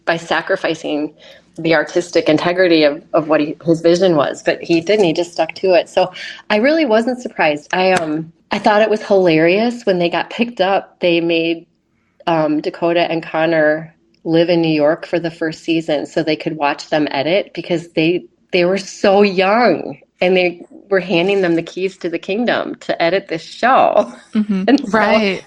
by sacrificing the artistic integrity of what his vision was. But he didn't. He just stuck to it. So I really wasn't surprised. I thought it was hilarious when they got picked up. They made Dakota and Connor live in New York for the first season so they could watch them edit, because they were so young, and they were handing them the keys to the kingdom to edit this show. Mm-hmm. And so Right.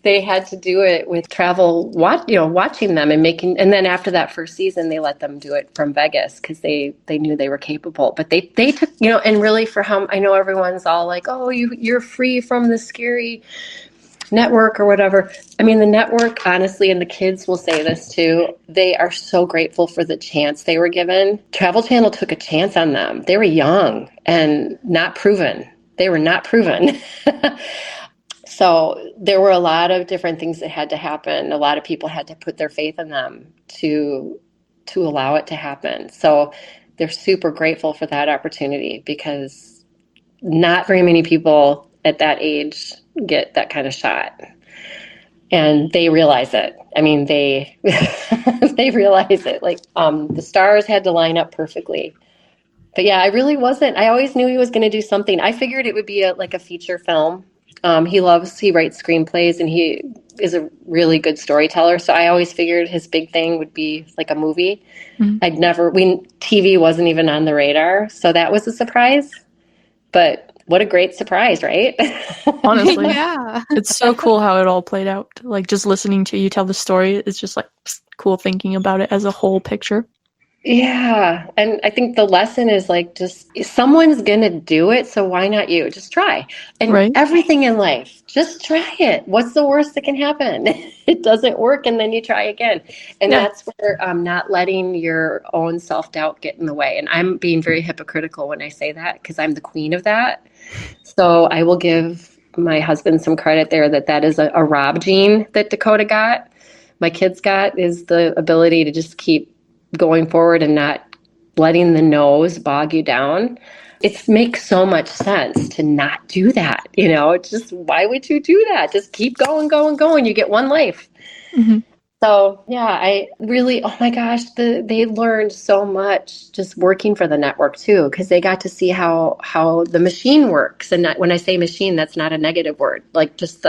they had to do it with watching them and making, and then after that first season, they let them do it from Vegas, because they knew they were capable. But they took, and really, for how, I know everyone's all like, oh, you're free from the scary network or whatever. I mean, the network, honestly, and the kids will say this too, they are so grateful for the chance they were given. Travel Channel took a chance on them. They were young and not proven. They were not proven. So there were a lot of different things that had to happen. A lot of people had to put their faith in them to allow it to happen. So they're super grateful for that opportunity, because not very many people at that age get that kind of shot. And they realize it. I mean, they realize it. Like, the stars had to line up perfectly. But yeah, I really wasn't. I always knew he was going to do something. I figured it would be like a feature film. He writes screenplays, and he is a really good storyteller. So I always figured his big thing would be like a movie. Mm-hmm. TV wasn't even on the radar. So that was a surprise. But what a great surprise, right? Honestly, Yeah. it's so cool how it all played out. Like, just listening to you tell the story is just like cool thinking about it as a whole picture. Yeah. And I think the lesson is like, just someone's going to do it. So why not you? Just try. And Right. everything in life, just try it. What's the worst that can happen? It doesn't work, and then you try again. And Yeah. that's where not letting your own self-doubt get in the way. And I'm being very hypocritical when I say that, because I'm the queen of that. So I will give my husband some credit there that is a Rob gene that Dakota got. My kids got is the ability to just keep going forward and not letting the no's bog you down. It makes so much sense to not do that. It's just, why would you do that? Just keep going, going, going. You get one life. Mm-hmm. So yeah, I really, oh my gosh, they learned so much just working for the network too, because they got to see how the machine works. And when I say machine, that's not a negative word. Like just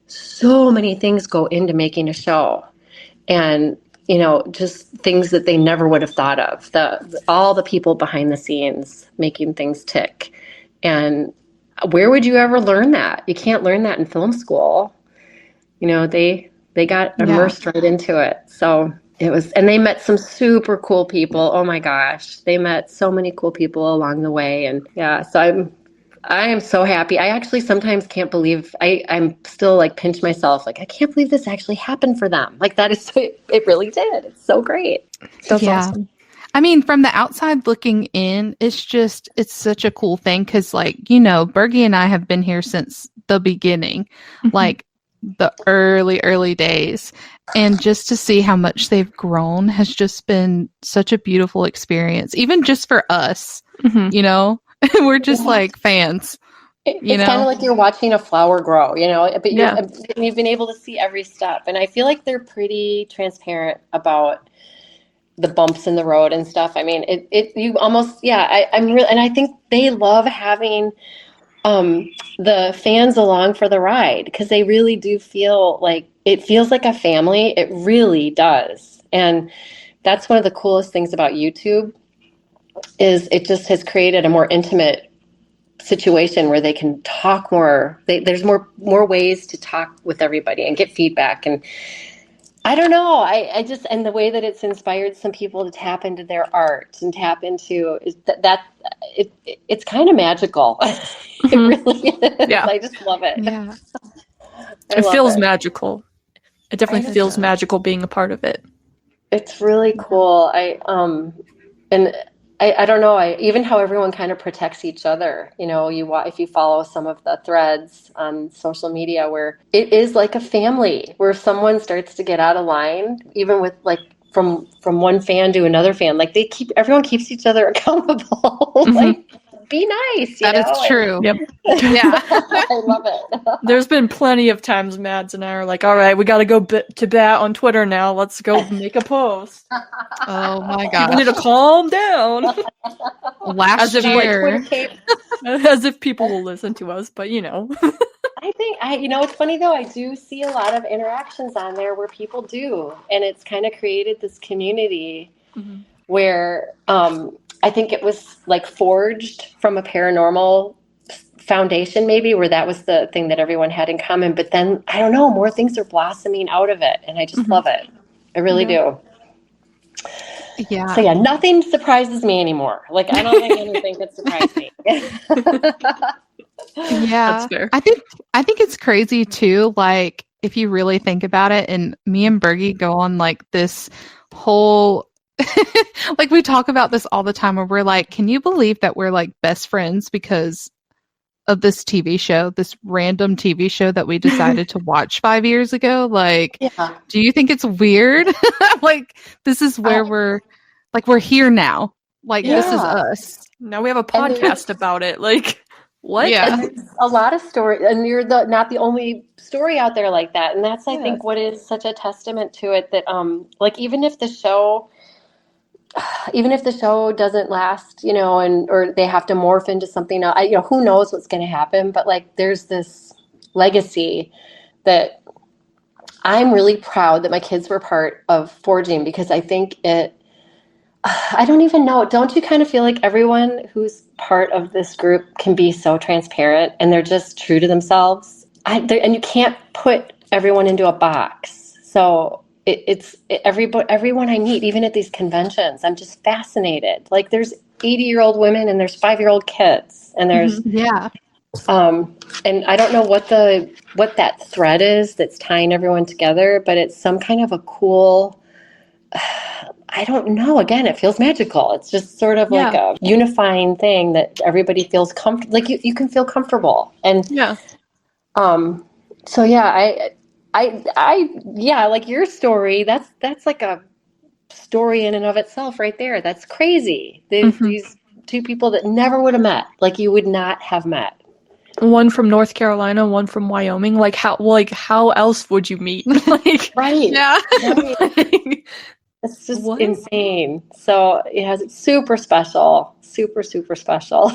so many things go into making a show, and just things that they never would have thought of. All the people behind the scenes making things tick. And where would you ever learn that? You can't learn that in film school. They got immersed right into it. So it was, and they met some super cool people. Oh my gosh. They met so many cool people along the way. And yeah, so I am so happy. I actually sometimes can't believe, I'm still like pinch myself. Like, I can't believe this actually happened for them. Like that is, it really did. It's so great. That's awesome. I mean, from the outside looking in, it's such a cool thing. Cause Bergie and I have been here since the beginning, like the early days. And just to see how much they've grown has just been such a beautiful experience, even just for us, we're just like fans. It's kind of like you're watching a flower grow, but you've been able to see every step. And I feel like they're pretty transparent about the bumps in the road and stuff. I mean, you almost, I'm really, and I think they love having the fans along for the ride, because they really do feel like it feels like a family. It really does. And that's one of the coolest things about YouTube is it just has created a more intimate situation where they can talk more. There's more ways to talk with everybody and get feedback. And I don't know. I just, and the way that it's inspired some people to tap into their art and tap into it's kind of magical. It really is. Yeah. I just love it. Yeah. It feels magical. It definitely feels magical being a part of it. It's really cool. I don't know. Even how everyone kind of protects each other. If you follow some of the threads on social media, where it is like a family, where if someone starts to get out of line, even with like from one fan to another fan, like everyone keeps each other accountable. Like, be nice. That is true. Yep. Yeah. I love it. There's been plenty of times Mads and I are like, all right, we got to go to bat on Twitter now. Let's go make a post. Oh my gosh. People need to calm down. Last year. As if people will listen to us, but I think it's funny though. I do see a lot of interactions on there where people do, and it's kind of created this community where, I think it was like forged from a paranormal foundation, maybe, where that was the thing that everyone had in common. But then, I don't know, more things are blossoming out of it. And I just love it. I really do. Yeah. So nothing surprises me anymore. Like, I don't think anything could surprise me. Yeah. That's fair. I think it's crazy too. Like, if you really think about it, and me and Bergie go on like this whole like we talk about this all the time, where we're like, can you believe that we're like best friends because of this TV show, this random TV show that we decided to watch 5 years ago? Like, do you think it's weird? Like, this is where we're here now. Like, this is us. Now we have a podcast about it. Like, what? Yeah. And there's a lot of stories, and you're not the only story out there like that. And that's, I think, what is such a testament to it, that like, even if the show doesn't last, or they have to morph into something else, who knows what's going to happen, but like, there's this legacy that I'm really proud that my kids were part of forging, because I think I don't even know. Don't you kind of feel like everyone who's part of this group can be so transparent and they're just true to themselves? And you can't put everyone into a box. So everyone I meet, even at these conventions, I'm just fascinated. Like, there's 80-year-old women and there's 5-year-old kids, and there's and I don't know what that thread is that's tying everyone together, but it's some kind of a cool, I don't know. Again, it feels magical. It's just sort of like a unifying thing that everybody feels comfortable. Like, you can feel comfortable. And So yeah, yeah, like your story, that's like a story in and of itself right there. That's crazy. These two people that never would have met, like you would not have met. One from North Carolina, one from Wyoming. Like how else would you meet? Like Right. Yeah. Right. like, It's just what? insane. So it's super special, super, super special.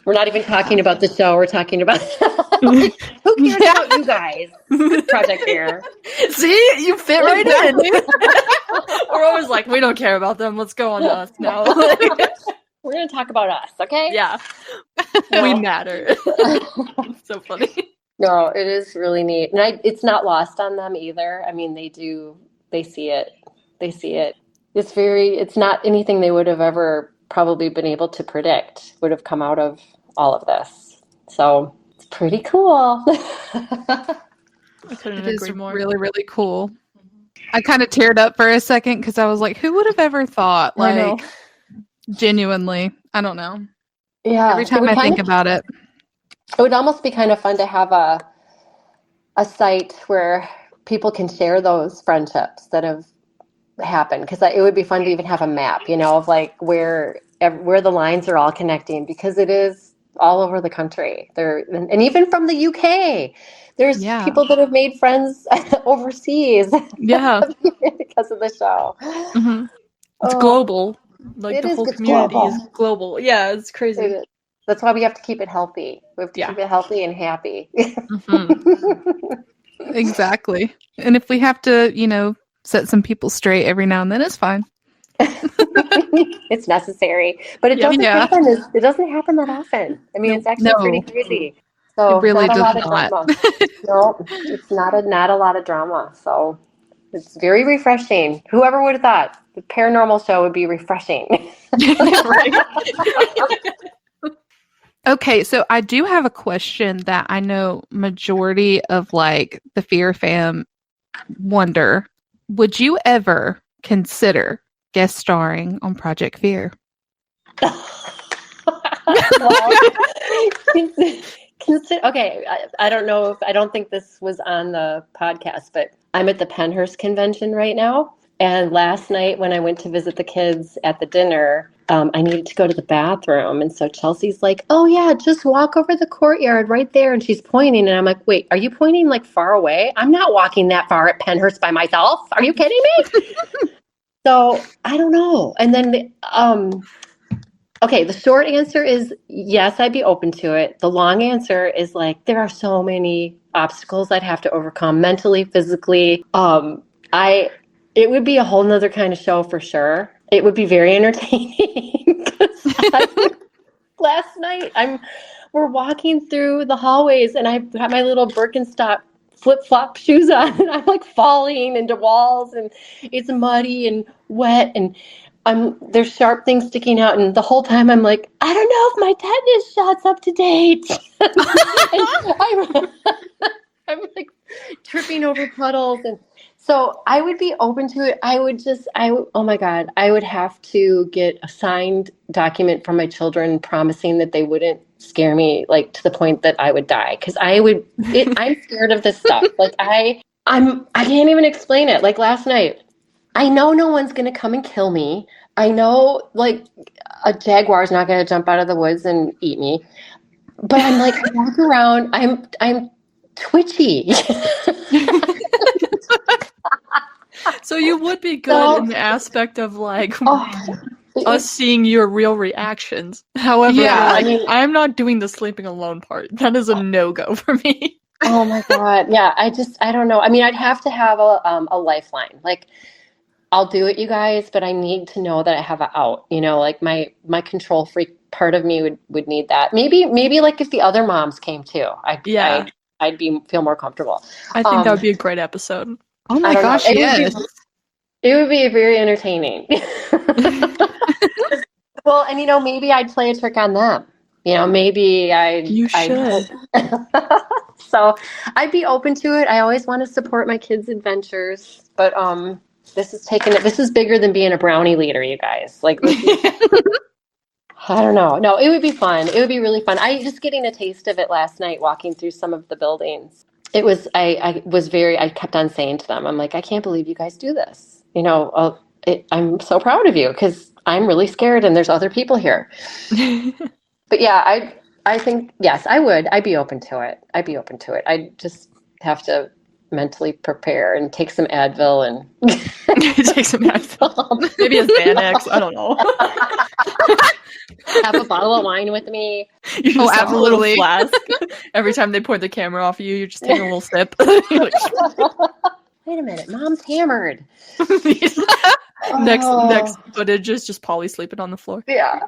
We're not even talking about the show. We're talking about who cares about you guys? Project Air. See, you fit right in. We're always like, we don't care about them. Let's go on to us now. We're going to talk about us, okay? Yeah, No. we matter. So funny. No, it is really neat. And it's not lost on them either. I mean, they see it. They see it. It's not anything they would have ever probably been able to predict would have come out of all of this. So it's pretty cool. I couldn't It is agree more. really, really cool. I kind of teared up for a second because I was like, who would have ever thought? I know. Like, genuinely, I don't know. Yeah. Every time I think about it. It would almost be kind of fun to have a site where people can share those friendships that have happened, because it would be fun to even have a map, of like where the lines are all connecting, because it is all over the country there, and even from the UK there's people that have made friends overseas because of the show. It's global. Like the whole community is global. Yeah, it's crazy. That's why we have to keep it healthy. We have to keep it healthy and happy. Exactly. And if we have to, set some people straight every now and then, it's fine. It's necessary, but it doesn't happen. It doesn't happen that often. I mean, it's actually pretty crazy. So it really not a does lot of drama. No, it's not a lot of drama. So it's very refreshing. Whoever would have thought the paranormal show would be refreshing? Okay, so I do have a question that I know majority of like the Fear fam wonder. Would you ever consider guest starring on Project Fear? Okay, I don't know I don't think this was on the podcast, but I'm at the Pennhurst convention right now. And last night when I went to visit the kids at the dinner, I needed to go to the bathroom. And so Chelsea's like, oh yeah, just walk over the courtyard right there. And she's pointing. And I'm like, wait, are you pointing like far away? I'm not walking that far at Pennhurst by myself. Are you kidding me? So I don't know. And then, okay, the short answer is yes, I'd be open to it. The long answer is like, there are so many obstacles I'd have to overcome mentally, physically. It would be a whole nother kind of show for sure. It would be very entertaining. Last night, we're walking through the hallways, and I have my little Birkenstock flip-flop shoes on, and I'm like falling into walls, and it's muddy and wet, and there's sharp things sticking out, and the whole time I'm like, I don't know if my tetanus shot's up to date. I'm like tripping over puddles, and so I would be open to it. Oh my God, I would have to get a signed document from my children promising that they wouldn't scare me like to the point that I would die. Cause I'm scared of this stuff. Like I can't even explain it. Like last night, I know no one's going to come and kill me. I know like a jaguar's not going to jump out of the woods and eat me, but I'm like, I walk around, I'm twitchy. So you would be good in the aspect of like us seeing your real reactions. However, I'm not doing the sleeping alone part. That is a no-go for me. Oh my God. Yeah. I don't know. I mean, I'd have to have a lifeline. Like I'll do it, you guys, but I need to know that I have an out, like my control freak part of me would need that. Maybe like if the other moms came too, I'd feel more comfortable. I think that would be a great episode. Oh my gosh, yes. It would be very entertaining. Well, and maybe I'd play a trick on them. Maybe You should. So I'd be open to it. I always want to support my kids' adventures, but this is bigger than being a brownie leader, you guys. Like this is I don't know. No, it would be fun. It would be really fun. I just getting a taste of it last night, walking through some of the buildings. It was, I kept on saying to them, I'm like, I can't believe you guys do this. I'm so proud of you because I'm really scared and there's other people here. But yeah, I think, yes, I would. I'd be open to it. I just have to mentally prepare and take some Advil and take some Advil. Maybe a Xanax. I don't know. Have a bottle of wine with me. You just have a little flask. Every time they point the camera off of you, you're just taking a little sip. Like, wait a minute, Mom's hammered. Next footage is just Polly sleeping on the floor. Yeah,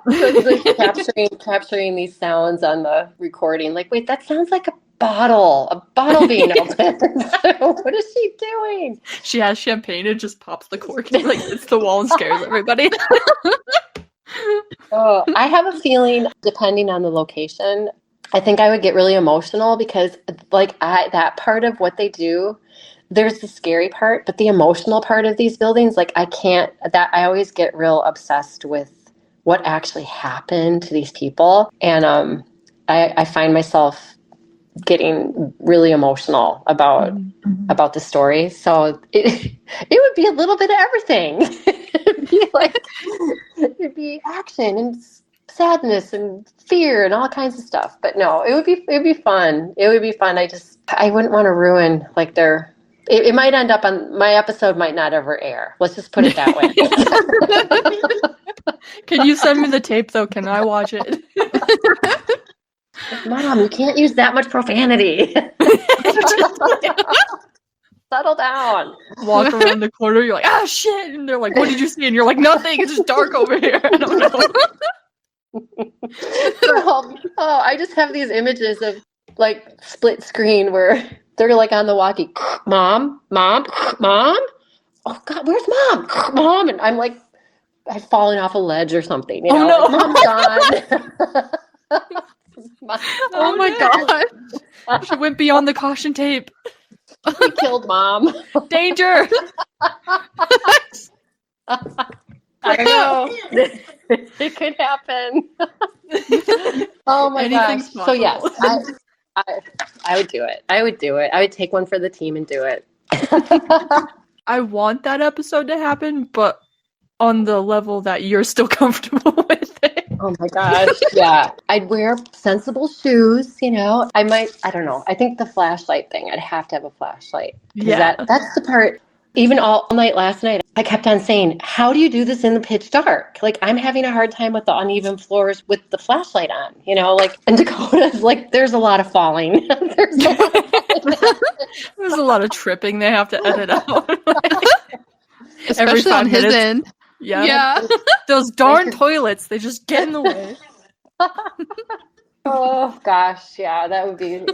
capturing these sounds on the recording. Like, wait, that sounds like a bottle being opened. What is she doing? She has champagne and just pops the cork and like hits the wall and scares everybody. Oh, I have a feeling, depending on the location, I think I would get really emotional because, like, that part of what they do, there's the scary part, but the emotional part of these buildings, like, I always get real obsessed with what actually happened to these people, and I find myself getting really emotional about the story. So it would be a little bit of everything. It'd be action and sadness and fear and all kinds of stuff. But no, it would be fun. It would be fun. I wouldn't want to ruin like it might end up on my episode might not ever air. Let's just put it that way. Can you send me the tape though? Can I watch it? Mom, you can't use that much profanity. Settle down. Walk around the corner, you're like, ah, shit. And they're like, what did you see? And you're like, nothing. It's just dark over here. I don't know. I just have these images of like split screen where they're like on the walkie. Mom. Oh God, where's Mom? Mom. And I'm like, I've fallen off a ledge or something. You know? No. Like, Mom's gone. Oh my God. She went beyond the caution tape. We killed Mom. Danger. I don't know. It could happen. Oh my gosh. So yes, I would do it. I would take one for the team and do it. I want that episode to happen, but on the level that you're still comfortable with it. Oh my gosh. Yeah. I'd wear sensible shoes, I don't know. I think the flashlight thing, I'd have to have a flashlight. Yeah. That's the part, even all night last night, I kept on saying, how do you do this in the pitch dark? Like, I'm having a hard time with the uneven floors with the flashlight on, and Dakota's like, there's a lot of falling. There's a lot of tripping they have to edit out. Especially on his end. Yeah. Those darn toilets, they just get in the way. Oh gosh, yeah, that would be a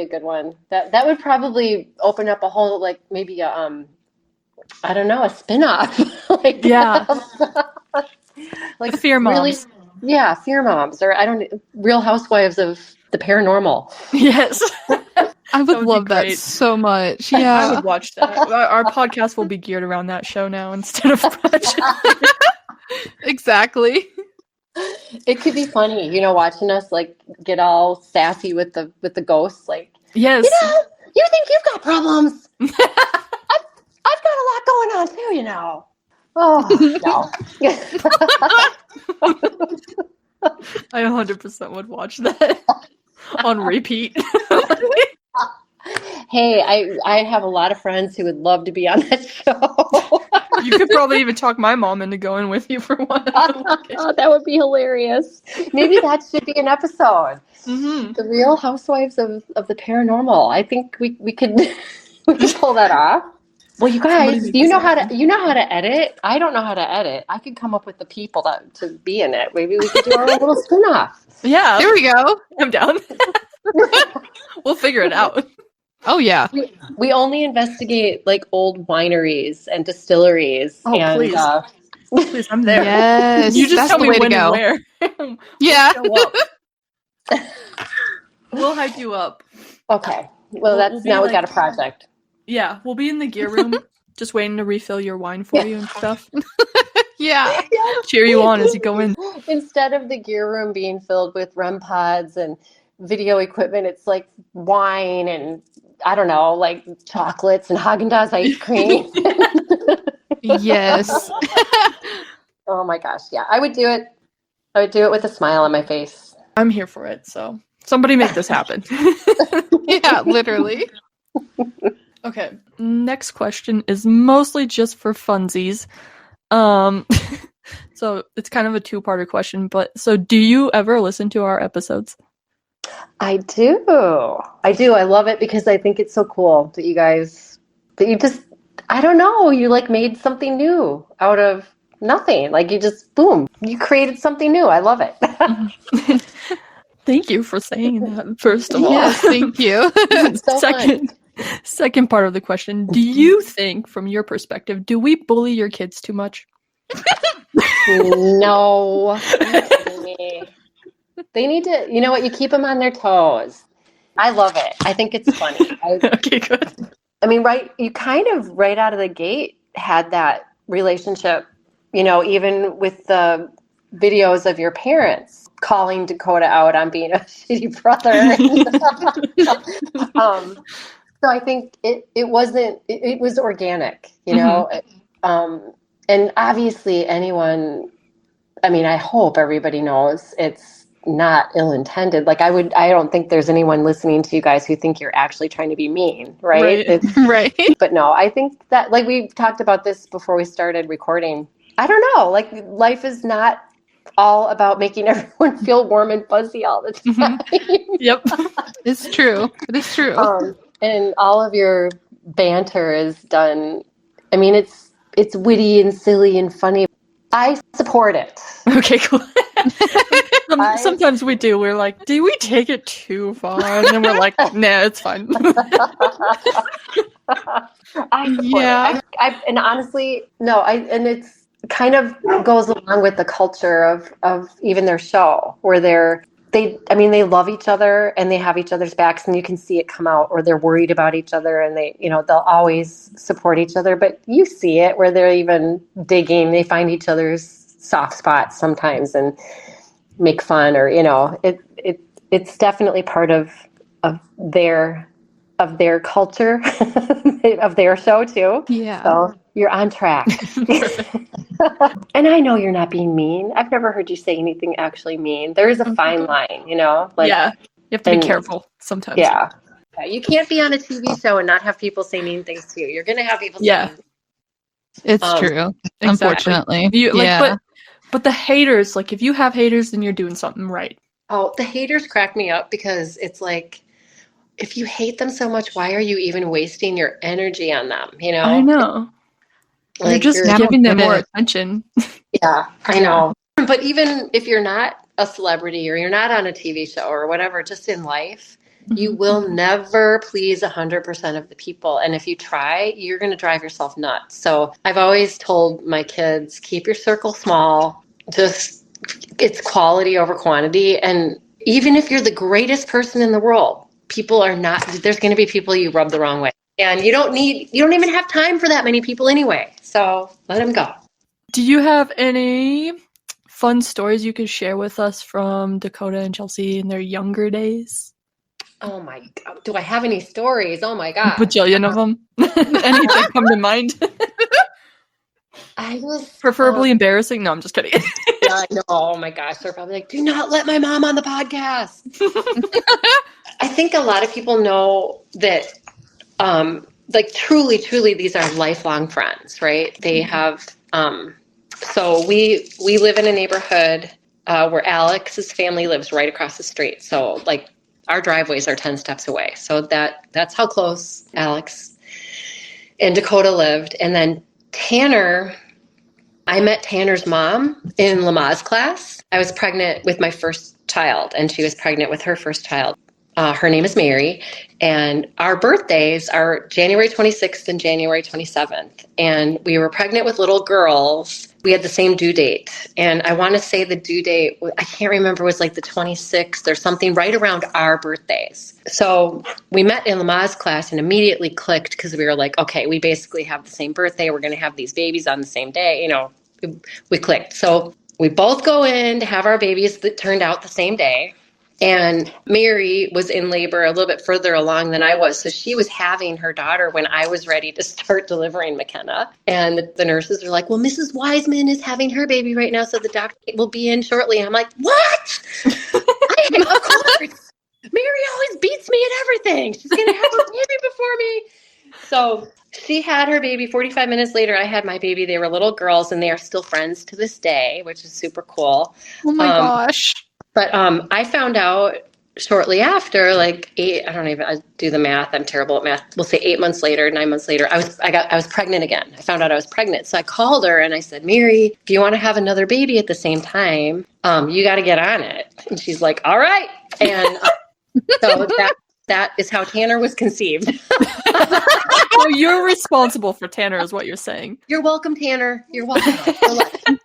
good one. That would probably open up a whole like maybe a I don't know, a spin-off. Like like Fear Moms. Really, yeah, Fear Moms or Real Housewives of the Paranormal. Yes. I would love that so much. Yeah. I would watch that. Our podcast will be geared around that show now instead of Project. Exactly. It could be funny, watching us like get all sassy with the ghosts. Like, yes, you think you've got problems? I've got a lot going on too, Oh no. I 100% would watch that on repeat. Hey, I have a lot of friends who would love to be on that show. You could probably even talk my mom into going with you for one. Oh, that would be hilarious. Maybe that should be an episode. Mm-hmm. The Real Housewives of the Paranormal. I think we could pull that off. Well, you guys, you know how to edit. I don't know how to edit. I could come up with the people to be in it. Maybe we could do our own little spin-off. Yeah, there we go. I'm down. We'll figure it out. Oh yeah. We only investigate like old wineries and distilleries. Oh, and, please. Please, I'm there. Yes. You just tell me when and where. Yeah. We'll hype you up. Okay. Well, now we've got a project. Yeah, we'll be in the gear room just waiting to refill your wine for you and stuff. Yeah. Cheer you on as you go in. Instead of the gear room being filled with REM pods and video equipment, it's like wine and I don't know, like chocolates and Haagen-Dazs ice cream. Yes. Oh my gosh, yeah. I would do it. I would do it with a smile on my face. I'm here for it, so somebody make this happen. Yeah, literally. Okay, next question is mostly just for funsies. So it's kind of a two-parter question, but so do you ever listen to our episodes? I do. I love it because I think it's so cool that you just, I don't know, you like made something new out of nothing. Like you just, boom, you created something new. I love it. Thank you for saying that, first of all. Yes, thank you. So Second part of the question, do you think, from your perspective, do we bully your kids too much? No. Are you kidding me? They need to, you know what, you keep them on their toes. I love it. I think it's funny. Okay, good. I mean, you kind of right out of the gate had that relationship, you know, even with the videos of your parents calling Dakota out on being a shitty brother. So I think it was organic, you know, and obviously anyone, I mean, I hope everybody knows it's not ill-intended. Like I don't think there's anyone listening to you guys who think you're actually trying to be mean, right? Right. But no, I think that, like we talked about this before we started recording. I don't know, like life is not all about making everyone feel warm and fuzzy all the time. Yep. It's true. It is true. And all of your banter is done. I mean, it's witty and silly and funny. I support it. Okay, cool. Sometimes we do. We're like, do we take it too far? And then we're like, nah, it's fine. I support it. And honestly, no, and it's kind of goes along with the culture of even their show where they love each other and they have each other's backs and you can see it come out, or they're worried about each other and they'll always support each other. But you see it where they're even digging, they find each other's soft spots sometimes and make fun, or, it's definitely part of their culture, of their show too. Yeah. So you're on track. And I know you're not being mean. I've never heard you say anything actually mean. There is a fine line, like, yeah, you have to be careful sometimes. Yeah. You can't be on a TV show and not have people say mean things to you. You're going to have people say mean things. It's true. Unfortunately. But the haters, like if you have haters, then you're doing something right. Oh, the haters crack me up because it's like, if you hate them so much, why are you even wasting your energy on them? I know. Like you're just giving them more attention. Yeah, I know. But even if you're not a celebrity or you're not on a TV show or whatever, just in life, you will never please 100% of the people. And if you try, you're going to drive yourself nuts. So I've always told my kids, keep your circle small. Just, it's quality over quantity. And even if you're the greatest person in the world, people are not, there's going to be people you rub the wrong way. And you don't even have time for that many people anyway. So let them go. Do you have any fun stories you could share with us from Dakota and Chelsea in their younger days? Oh my God. Do I have any stories? Oh my God. A bajillion of them. Any that come to mind? I was preferably embarrassing. No, I'm just kidding. Yeah, I know. Oh my gosh. They're probably like, do not let my mom on the podcast. I think a lot of people know that, like truly, these are lifelong friends, right? They have, so we live in a neighborhood where Alex's family lives right across the street. So like our driveways are 10 steps away. So that's how close Alex and Dakota lived. And then I met Tanner's mom in Lamaze class. I was pregnant with my first child and she was pregnant with her first child. Her name is Mary, and our birthdays are January 26th and January 27th. And we were pregnant with little girls. We had the same due date. And I want to say the due date, I can't remember, was like the 26th or something, right around our birthdays. So we met in Lamaze class and immediately clicked because we were like, okay, we basically have the same birthday. We're going to have these babies on the same day. we clicked. So we both go in to have our babies that turned out the same day. And Mary was in labor a little bit further along than I was. So she was having her daughter when I was ready to start delivering McKenna. And the nurses are like, well, Mrs. Wiseman is having her baby right now, so the doctor will be in shortly. And I'm like, what? Of course. Mary always beats me at everything. She's going to have her baby before me. So she had her baby. 45 minutes later, I had my baby. They were little girls, and they are still friends to this day, which is super cool. Oh my gosh. But I found out shortly after, like I do the math. I'm terrible at math. We'll say 8 months later, 9 months later, I was pregnant again. I found out I was pregnant. So I called her and I said, Mary, if you want to have another baby at the same time, you got to get on it. And she's like, all right. And so that is how Tanner was conceived. So you're responsible for Tanner, is what you're saying. You're welcome, Tanner. You're welcome.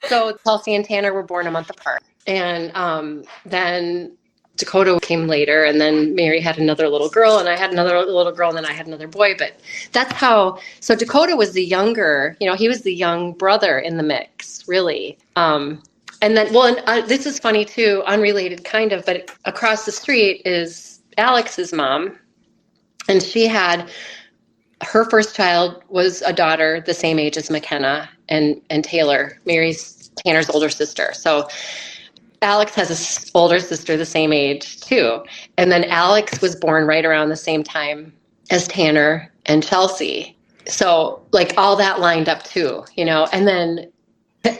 So Chelsea and Tanner were born a month apart. And then Dakota came later, and then Mary had another little girl, and I had another little girl, and then I had another boy. But that's how, so Dakota was the younger, he was the young brother in the mix, really. And then, this is funny too, unrelated kind of, but across the street is Alex's mom, and she had, her first child was a daughter the same age as McKenna and Taylor, Tanner's older sister. So Alex has an older sister the same age too. And then Alex was born right around the same time as Tanner and Chelsea. So like all that lined up too, and then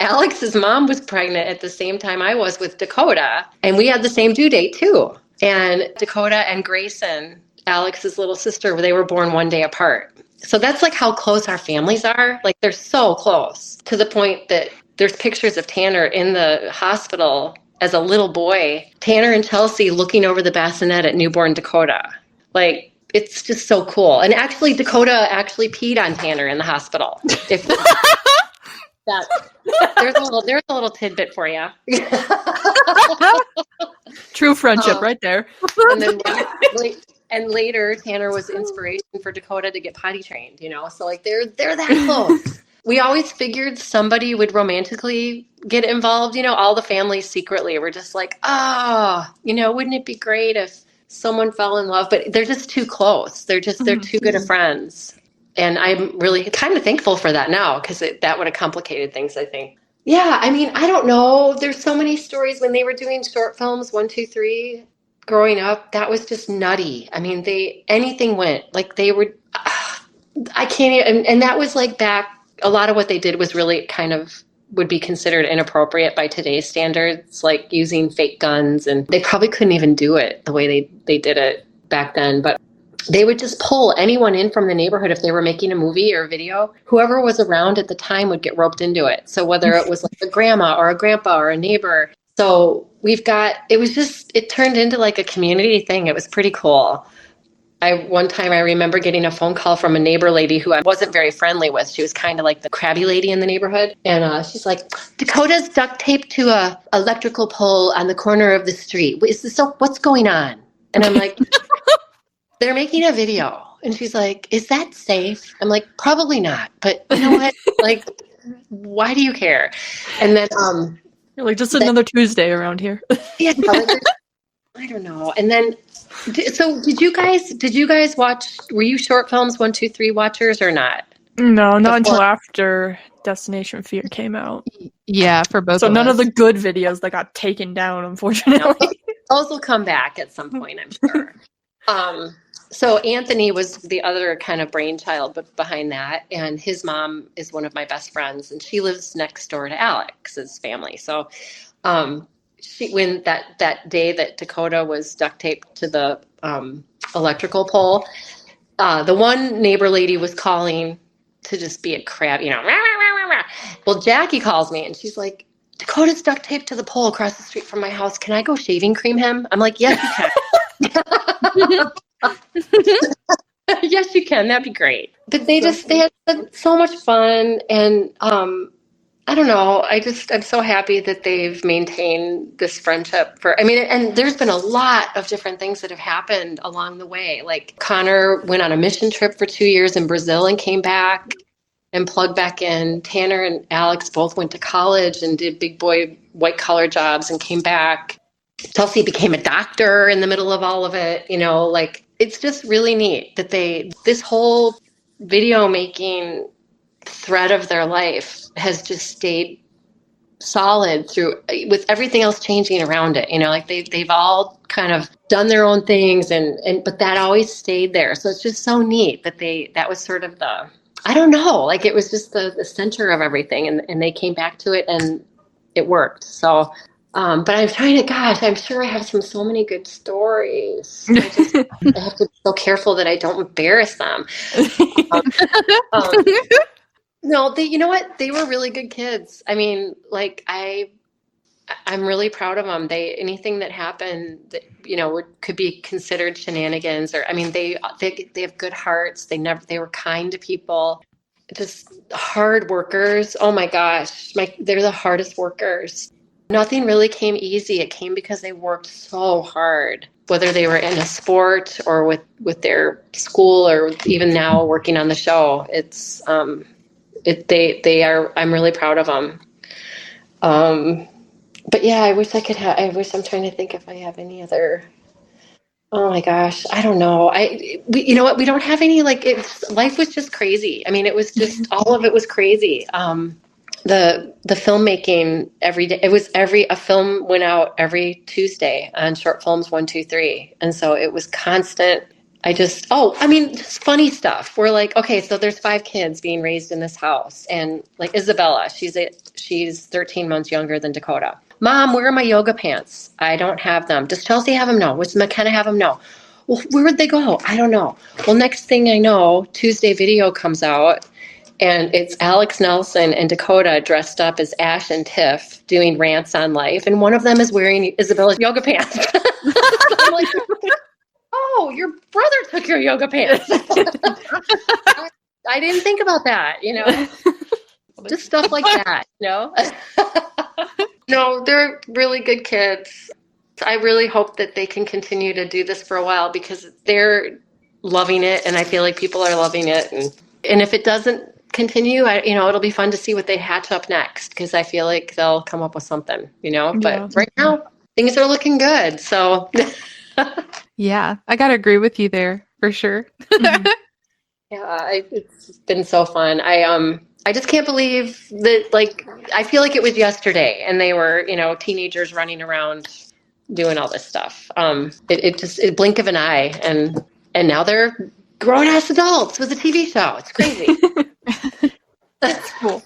Alex's mom was pregnant at the same time I was with Dakota, and we had the same due date too. And Dakota and Grayson, Alex's little sister, they were born one day apart. So that's like how close our families are. Like they're so close to the point that there's pictures of Tanner in the hospital as a little boy, Tanner and Chelsea looking over the bassinet at newborn Dakota. Like, it's just so cool. And actually, Dakota actually peed on Tanner in the hospital. There's a little tidbit for you. True friendship right there. And then later, Tanner was inspiration for Dakota to get potty trained, So like they're that close. We always figured somebody would romantically get involved, all the families secretly were just like, wouldn't it be great if someone fell in love? But they're just too close. They're too good of friends. And I'm really kind of thankful for that now, because that would have complicated things, I think. Yeah, I mean, I don't know. There's so many stories when they were doing short films, 1, 2, 3, growing up. That was just nutty. I mean, anything went. Like they were, I can't even, and that was like back, a lot of what they did was really kind of would be considered inappropriate by today's standards, like using fake guns, and they probably couldn't even do it the way they did it back then. But they would just pull anyone in from the neighborhood if they were making a movie or a video. Whoever was around at the time would get roped into it. So whether it was like a grandma or a grandpa or a neighbor. So it turned into like a community thing. It was pretty cool. One time I remember getting a phone call from a neighbor lady who I wasn't very friendly with. She was kind of like the crabby lady in the neighborhood. And she's like, Dakota's duct taped to a electrical pole on the corner of the street. What's going on? And I'm like, they're making a video. And she's like, is that safe? I'm like, probably not. But you know what? Like, why do you care? And then you're like, just another Tuesday around here. Yeah, I don't know. And then, so did you guys watch, were you short films 1, 2, 3 watchers or not? No, not until after Destination Fear came out. Yeah, for both so of none us. of the good videos that got taken down, unfortunately. Those will come back at some point, I'm sure. So Anthony was the other kind of brainchild behind that, and his mom is one of my best friends, and she lives next door to Alex's family. So when that day that Dakota was duct taped to the electrical pole, the one neighbor lady was calling to just be a crab, rah, rah, rah, rah. Well, Jackie calls me and she's like, Dakota's duct taped to the pole across the street from my house. Can I go shaving cream him? I'm like, yes, you can. Yes, you can. That'd be great. But they had so much fun, and I don't know. I'm so happy that they've maintained this friendship and there's been a lot of different things that have happened along the way. Like Connor went on a mission trip for 2 years in Brazil and came back. and plugged back in. Tanner and Alex both went to college and did big boy white collar jobs and came back. Chelsea became a doctor in the middle of all of it. Like, it's just really neat that this whole video making thread of their life has just stayed solid through, with everything else changing around it. Like they've all kind of done their own things and but that always stayed there. So it's just so neat that that was sort of I don't know, like it was just the center of everything, and they came back to it and it worked. So but I'm I'm sure I have so many good stories. I have to be so careful that I don't embarrass them. No, you know what? They were really good kids. I mean, like I'm really proud of them. Anything that happened that, could be considered shenanigans, or, I mean, they have good hearts. They were kind to people, just hard workers. Oh my gosh. They're the hardest workers. Nothing really came easy. It came because they worked so hard, whether they were in a sport or with their school, or even now working on the show. It's, they are, I'm really proud of them. But yeah, I wish I'm trying to think if I have any other, oh my gosh, I don't know. You know what? We don't have any, life was just crazy. I mean, it was just, all of it was crazy. The filmmaking every day, a film went out every Tuesday on Short Films 1, 2, 3. And so it was constant. Just funny stuff. We're like, okay, so there's 5 kids being raised in this house. And like Isabella, she's 13 months younger than Dakota. Mom, where are my yoga pants? I don't have them. Does Chelsea have them? No. Does McKenna have them? No. Well, where would they go? I don't know. Well, next thing I know, Tuesday video comes out, and it's Alex Nelson and Dakota dressed up as Ash and Tiff doing rants on life. And one of them is wearing Isabella's yoga pants. So I'm like, oh, your brother took your yoga pants. I didn't think about that, just stuff like that, No, they're really good kids. I really hope that they can continue to do this for a while, because they're loving it, and I feel like people are loving it. And if it doesn't continue, it'll be fun to see what they hatch up next, because I feel like they'll come up with something, But right now, things are looking good, so... Yeah, I gotta agree with you there for sure. Yeah, it's been so fun. I just can't believe that. Like, I feel like it was yesterday, and they were, teenagers running around doing all this stuff. It blink of an eye, and now they're grown ass adults with a TV show. It's crazy. That's cool.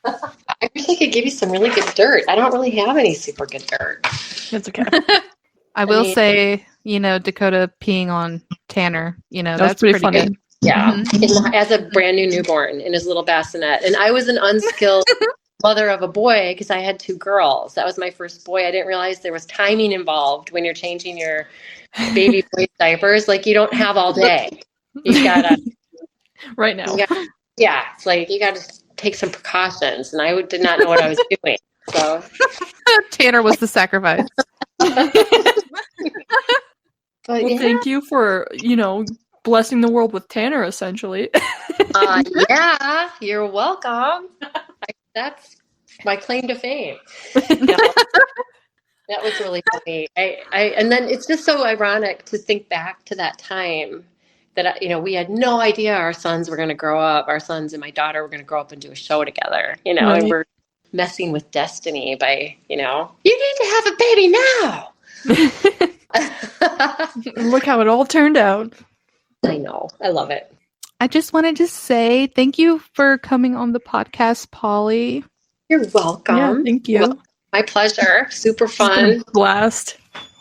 I wish I could give you some really good dirt. I don't really have any super good dirt. That's okay. I will say, Dakota peeing on Tanner, that's pretty funny. good. Yeah. Mm-hmm. As a brand new newborn in his little bassinet. And I was an unskilled mother of a boy because I had 2 girls. That was my first boy. I didn't realize there was timing involved when you're changing your baby boy diapers. Like, you don't have all day. You gotta right now. Yeah. It's like, you gotta take some precautions. And I did not know what I was doing. So Tanner was the sacrifice. Well, thank you for, blessing the world with Tanner, essentially. Yeah, you're welcome. That's my claim to fame. No, that was really funny. And then it's just so ironic to think back to that time that, we had no idea our sons were going to grow up. Our sons and my daughter were going to grow up and do a show together, Right. And we're messing with destiny by, you need to have a baby now. Look how it all turned out. I know. I love it. I just wanted to say thank you for coming on the podcast, Polly. You're welcome. Yeah, thank you. Well, my pleasure. Super fun. Blast.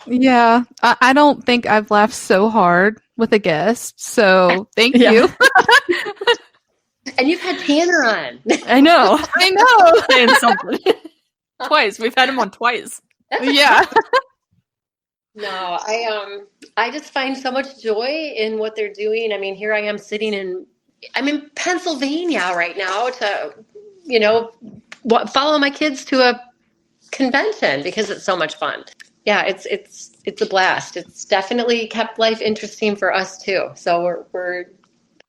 Yeah, I don't think I've laughed so hard with a guest, so thank you. And you've had Tanner on. I know. Saying something. Twice. We've had him on twice. Yeah. No, I just find so much joy in what they're doing. I mean, here I am I'm in Pennsylvania right now to, follow my kids to a convention because it's so much fun. Yeah, it's a blast. It's definitely kept life interesting for us too. So we're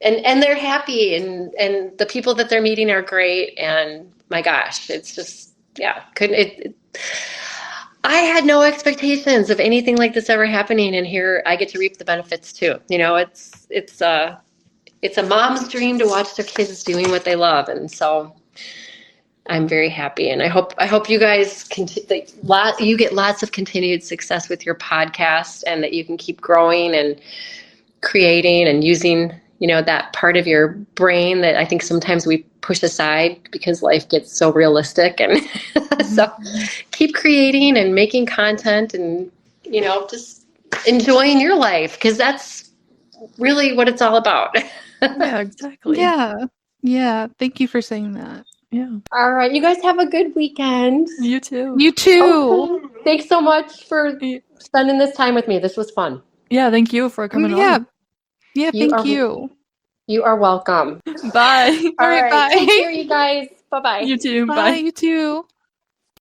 and they're happy, and the people that they're meeting are great. And my gosh, it's just, yeah, couldn't it. I had no expectations of anything like this ever happening, and here I get to reap the benefits too. It's a mom's dream to watch their kids doing what they love, and so I'm very happy. And I hope you guys you get lots of continued success with your podcast, and that you can keep growing and creating and using, that part of your brain that I think sometimes we push aside because life gets so realistic. And so keep creating and making content, and, just enjoying your life, because that's really what it's all about. Yeah, exactly. Yeah. Thank you for saying that. Yeah. All right. You guys have a good weekend. You too. You too. Okay. Thanks so much for spending this time with me. This was fun. Yeah, thank you for coming Yeah. on. Yeah, thank you. You are welcome. Bye. All right, bye. Take care, you guys. Bye-bye. You too. Bye, Bye. you too.